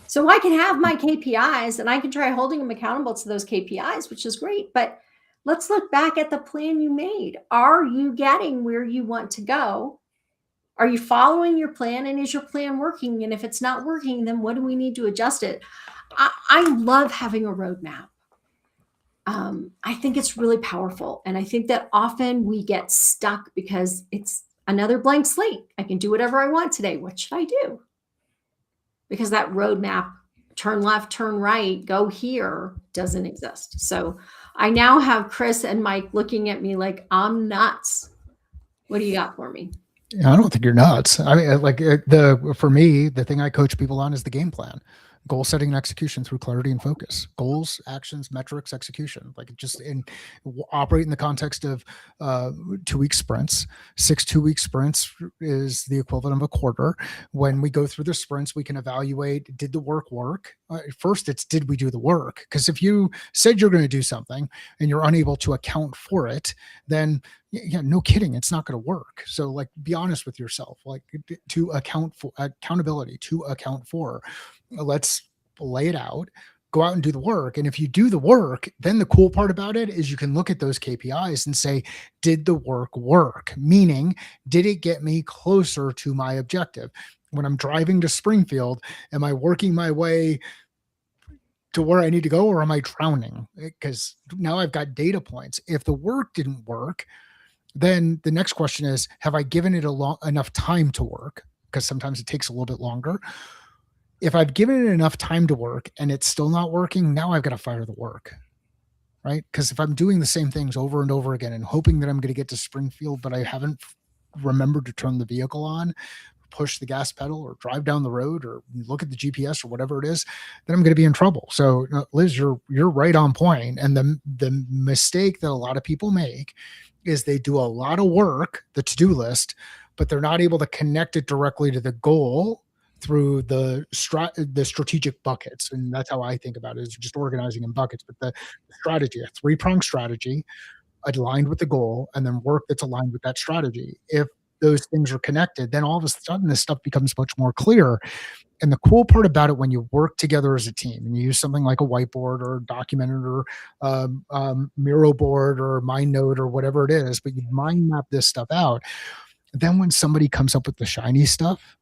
So I can have my KPIs and I can try holding them accountable to those KPIs, which is great. But let's look back at the plan you made. Are you getting where you want to go? Are you following your plan? And is your plan working? And if it's not working, then what do we need to adjust it? I love having a roadmap. I think it's really powerful. And I think that often we get stuck because it's another blank slate. I can do whatever I want today. What should I do? Because that roadmap, turn left, turn right, go here, doesn't exist. So I now have Chris and Mike looking at me like I'm nuts. What do you got for me?
I don't think you're nuts. I mean, for me, the thing I coach people on is the game plan. Goal setting and execution through clarity and focus. Goals, actions, metrics, execution. Like just operate in the context of 2-week sprints. 6 2-week sprints is the equivalent of a quarter. When we go through the sprints, we can evaluate, did the work? First, it's did we do the work? Because if you said you're going to do something and you're unable to account for it, then yeah, no kidding, it's not going to work. So like, be honest with yourself, like to account for accountability, to account for. Let's lay it out, go out and do the work. And if you do the work, then the cool part about it is you can look at those KPIs and say, did the work? Meaning, did it get me closer to my objective? When I'm driving to Springfield, am I working my way to where I need to go, or am I drowning? Because now I've got data points. If the work didn't work, then the next question is, have I given it enough time to work? Because sometimes it takes a little bit longer. If I've given it enough time to work and it's still not working, now I've got to fire the work, right? Because if I'm doing the same things over and over again and hoping that I'm going to get to Springfield, but I haven't remembered to turn the vehicle on, push the gas pedal, or drive down the road, or look at the GPS or whatever it is, then I'm going to be in trouble. So Liz, you're right on point. And the mistake that a lot of people make is they do a lot of work, the to-do list, but they're not able to connect it directly to the goal through the strategic buckets. And that's how I think about it, is just organizing in buckets. But the strategy, a 3-pronged strategy aligned with the goal, and then work that's aligned with that strategy. If those things are connected, then all of a sudden this stuff becomes much more clear. And the cool part about it, when you work together as a team and you use something like a whiteboard or documented or Miro board or MindNote or whatever it is, but you mind map this stuff out. Then when somebody comes up with the shiny stuff,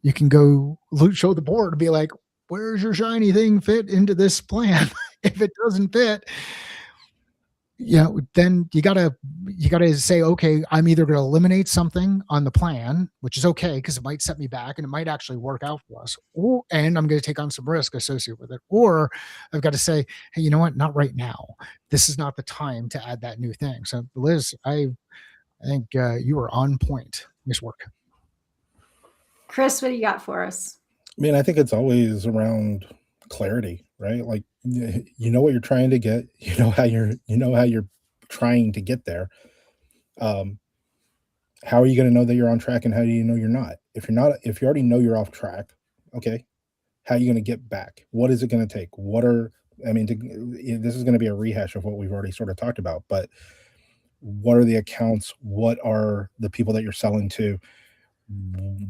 you can go show the board and be like, where's your shiny thing fit into this plan? If it doesn't fit, then you gotta say, okay, I'm either going to eliminate something on the plan, which is okay because it might set me back and it might actually work out for us, and I'm going to take on some risk associated with it, or I've got to say, hey, you know what? Not right now. This is not the time to add that new thing. So, Liz, I think you are on point. Nice work.
Chris, what do you got for us?
I mean, I think it's always around clarity, right? Like, you know what you're trying to get, you know how you're trying to get there. How are you going to know that you're on track, and how do you know you're not? If you already know you're off track, okay, how are you going to get back? What is it going to take? This is going to be a rehash of what we've already sort of talked about, but what are the accounts? What are the people that you're selling to?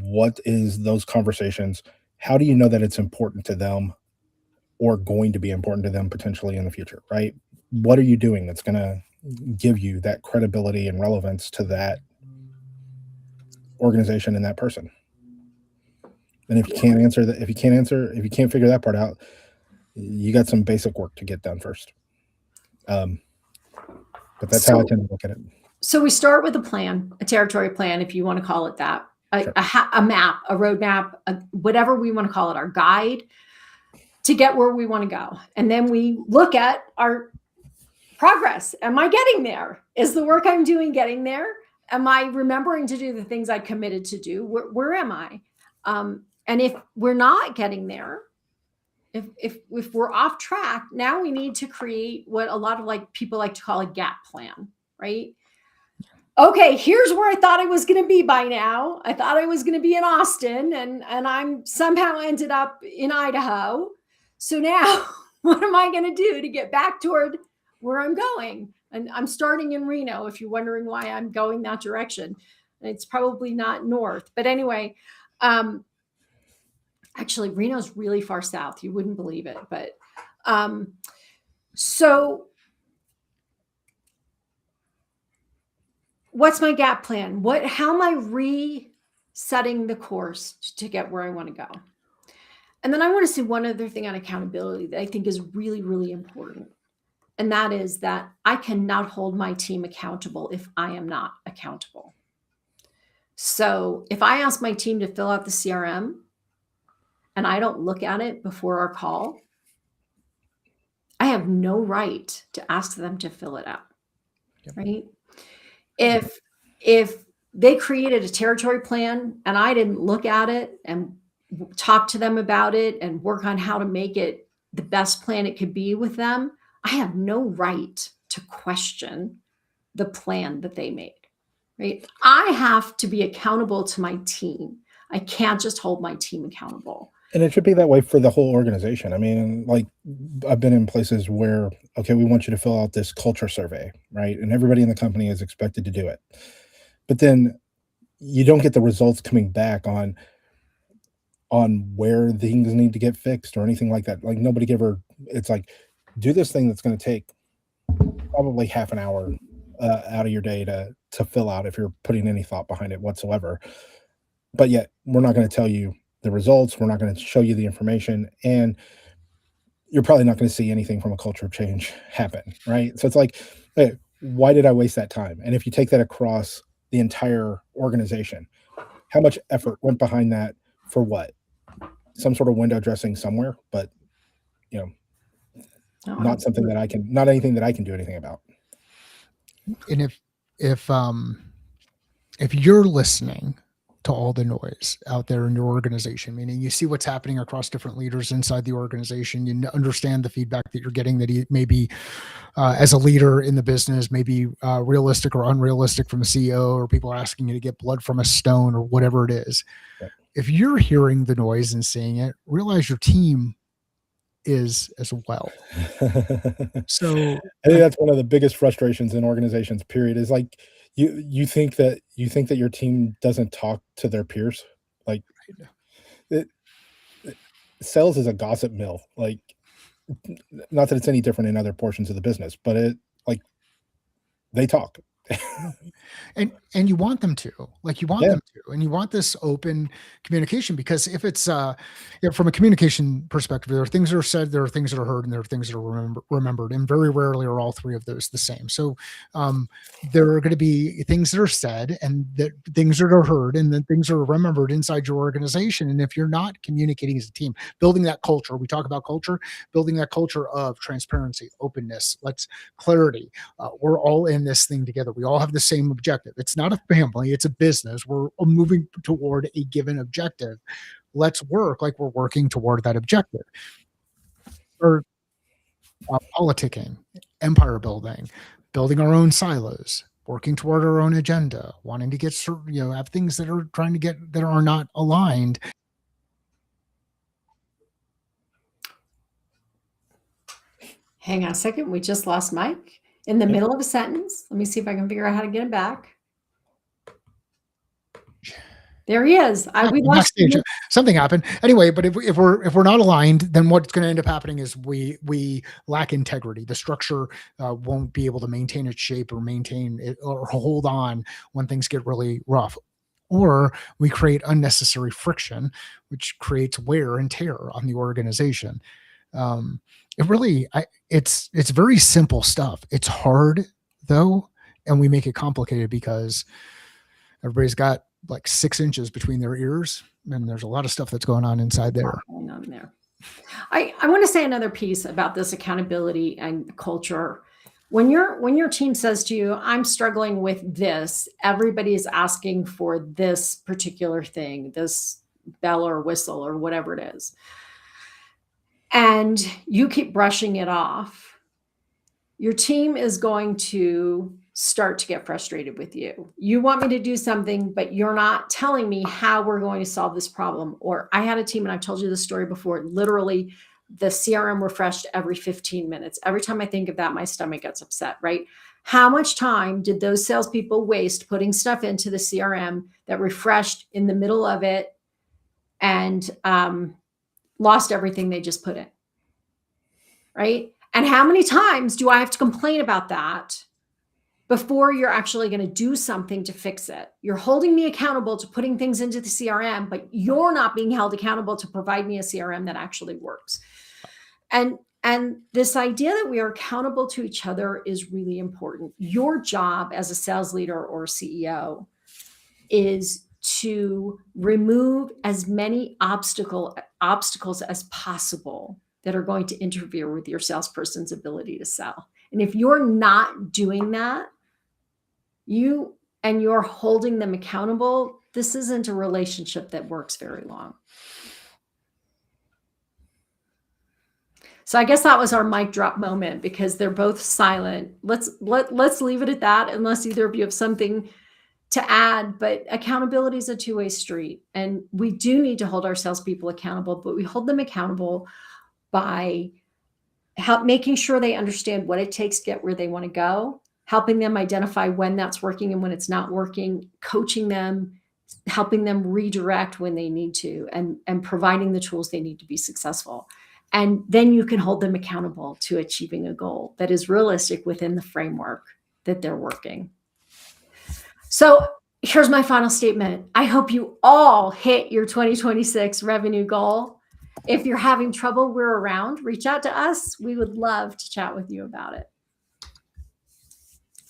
What is those conversations? How do you know that it's important to them, or going to be important to them potentially in the future, right? What are you doing that's going to give you that credibility and relevance to that organization and that person? And if you can't figure that part out, you got some basic work to get done first. But that's how I tend to look at it.
So we start with a plan, a territory plan, if you want to call it that, a map, a roadmap, whatever we want to call it, our guide to get where we want to go. And then we look at our progress. Am I getting there? Is the work I'm doing getting there? Am I remembering to do the things I committed to do? Where am I? And if we're not getting there, if we're off track, now we need to create what a lot of people like to call a gap plan, right? Okay, here's where I thought I was going to be by now. I thought I was going to be in Austin, and I'm somehow ended up in Idaho. So now what am I going to do to get back toward where I'm going? And I'm starting in Reno, if you're wondering why I'm going that direction. It's probably not north, but anyway, actually Reno's really far south. You wouldn't believe it, but so what's my gap plan? How am I resetting the course to get where I want to go? And then I want to say one other thing on accountability that I think is really, really important. And that is that I cannot hold my team accountable if I am not accountable. So if I ask my team to fill out the CRM and I don't look at it before our call, I have no right to ask them to fill it out, right? If they created a territory plan and I didn't look at it and talk to them about it and work on how to make it the best plan it could be with them, I have no right to question the plan that they made, right? I have to be accountable to my team. I can't just hold my team accountable.
And it should be that way for the whole organization. I mean, like, I've been in places where, okay, we want you to fill out this culture survey, right? And everybody in the company is expected to do it. But then you don't get the results coming back on where things need to get fixed or anything like that. Like, nobody ever, it's like, do this thing that's going to take probably half an hour out of your day to fill out if you're putting any thought behind it whatsoever. But yet we're not going to tell you the results. We're not going to show you the information, and you're probably not going to see anything from a culture change happen, right? So it's like, hey, why did I waste that time? And if you take that across the entire organization, how much effort went behind that for what? Some sort of window dressing somewhere, but you know, not something that not anything that I can do anything about.
And if you're listening to all the noise out there in your organization, meaning you see what's happening across different leaders inside the organization, you understand the feedback that you're getting, that maybe as a leader in the business, maybe realistic or unrealistic from the CEO, or people are asking you to get blood from a stone or whatever it is. Right. If you're hearing the noise and seeing it, realize your team is as well. So
I think that's one of the biggest frustrations in organizations, period, is like, you think that your team doesn't talk to their peers. Like, sales is a gossip mill. Like, not that it's any different in other portions of the business, but they talk.
and you want them to, like, you want them to, and you want this open communication, because if it's from a communication perspective, there are things that are said, there are things that are heard, and there are things that are remembered, and very rarely are all three of those the same. So there are going to be things that are said, and that things that are heard, and then things that are remembered inside your organization. And if you're not communicating as a team, building that culture, we talk about culture, building that culture of transparency, openness, clarity. We're all in this thing together. We all have the same objective. It's not a family, it's a business. We're moving toward a given objective. Let's work like we're working toward that objective. Or politicking, empire building, building our own silos, working toward our own agenda, wanting to get have things that are trying to get that are not aligned.
Hang on a second. We just lost Mike in the middle of a sentence. Let me see if I can figure out how to get him back. There he is. We lost
something happened anyway. But if we're not aligned, then what's going to end up happening is we lack integrity. The structure won't be able to maintain its shape or maintain it or hold on when things get really rough. Or we create unnecessary friction, which creates wear and tear on the organization. It's very simple stuff. It's hard though, and we make it complicated because everybody's got like 6 inches between their ears, and there's a lot of stuff that's going on inside there.
I want to say another piece about this accountability and culture. When your team says to you, I'm struggling with this, everybody is asking for this particular thing, this bell or whistle or whatever it is, and you keep brushing it off, your team is going to start to get frustrated with you. You want me to do something, but you're not telling me how we're going to solve this problem. Or I had a team, and I've told you this story before, literally the CRM refreshed every 15 minutes. Every time I think of that, my stomach gets upset, right? How much time did those salespeople waste putting stuff into the CRM that refreshed in the middle of it and lost everything they just put in, right? And how many times do I have to complain about that before you're actually going to do something to fix it? You're holding me accountable to putting things into the CRM, but you're not being held accountable to provide me a CRM that actually works. And this idea that we are accountable to each other is really important. Your job as a sales leader or CEO is to remove as many obstacles as possible that are going to interfere with your salesperson's ability to sell. And if you're not doing that, you're holding them accountable, this isn't a relationship that works very long. So I guess that was our mic drop moment because they're both silent. Let's leave it at that, unless either of you have something to add. But accountability is a two-way street, and we do need to hold our salespeople accountable, but we hold them accountable by making sure they understand what it takes to get where they want to go, helping them identify when that's working and when it's not working, coaching them, helping them redirect when they need to, and providing the tools they need to be successful. And then you can hold them accountable to achieving a goal that is realistic within the framework that they're working. So here's my final statement. I hope you all hit your 2026 revenue goal. If you're having trouble, we're around. Reach out to us. We would love to chat with you about it.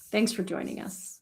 Thanks for joining us.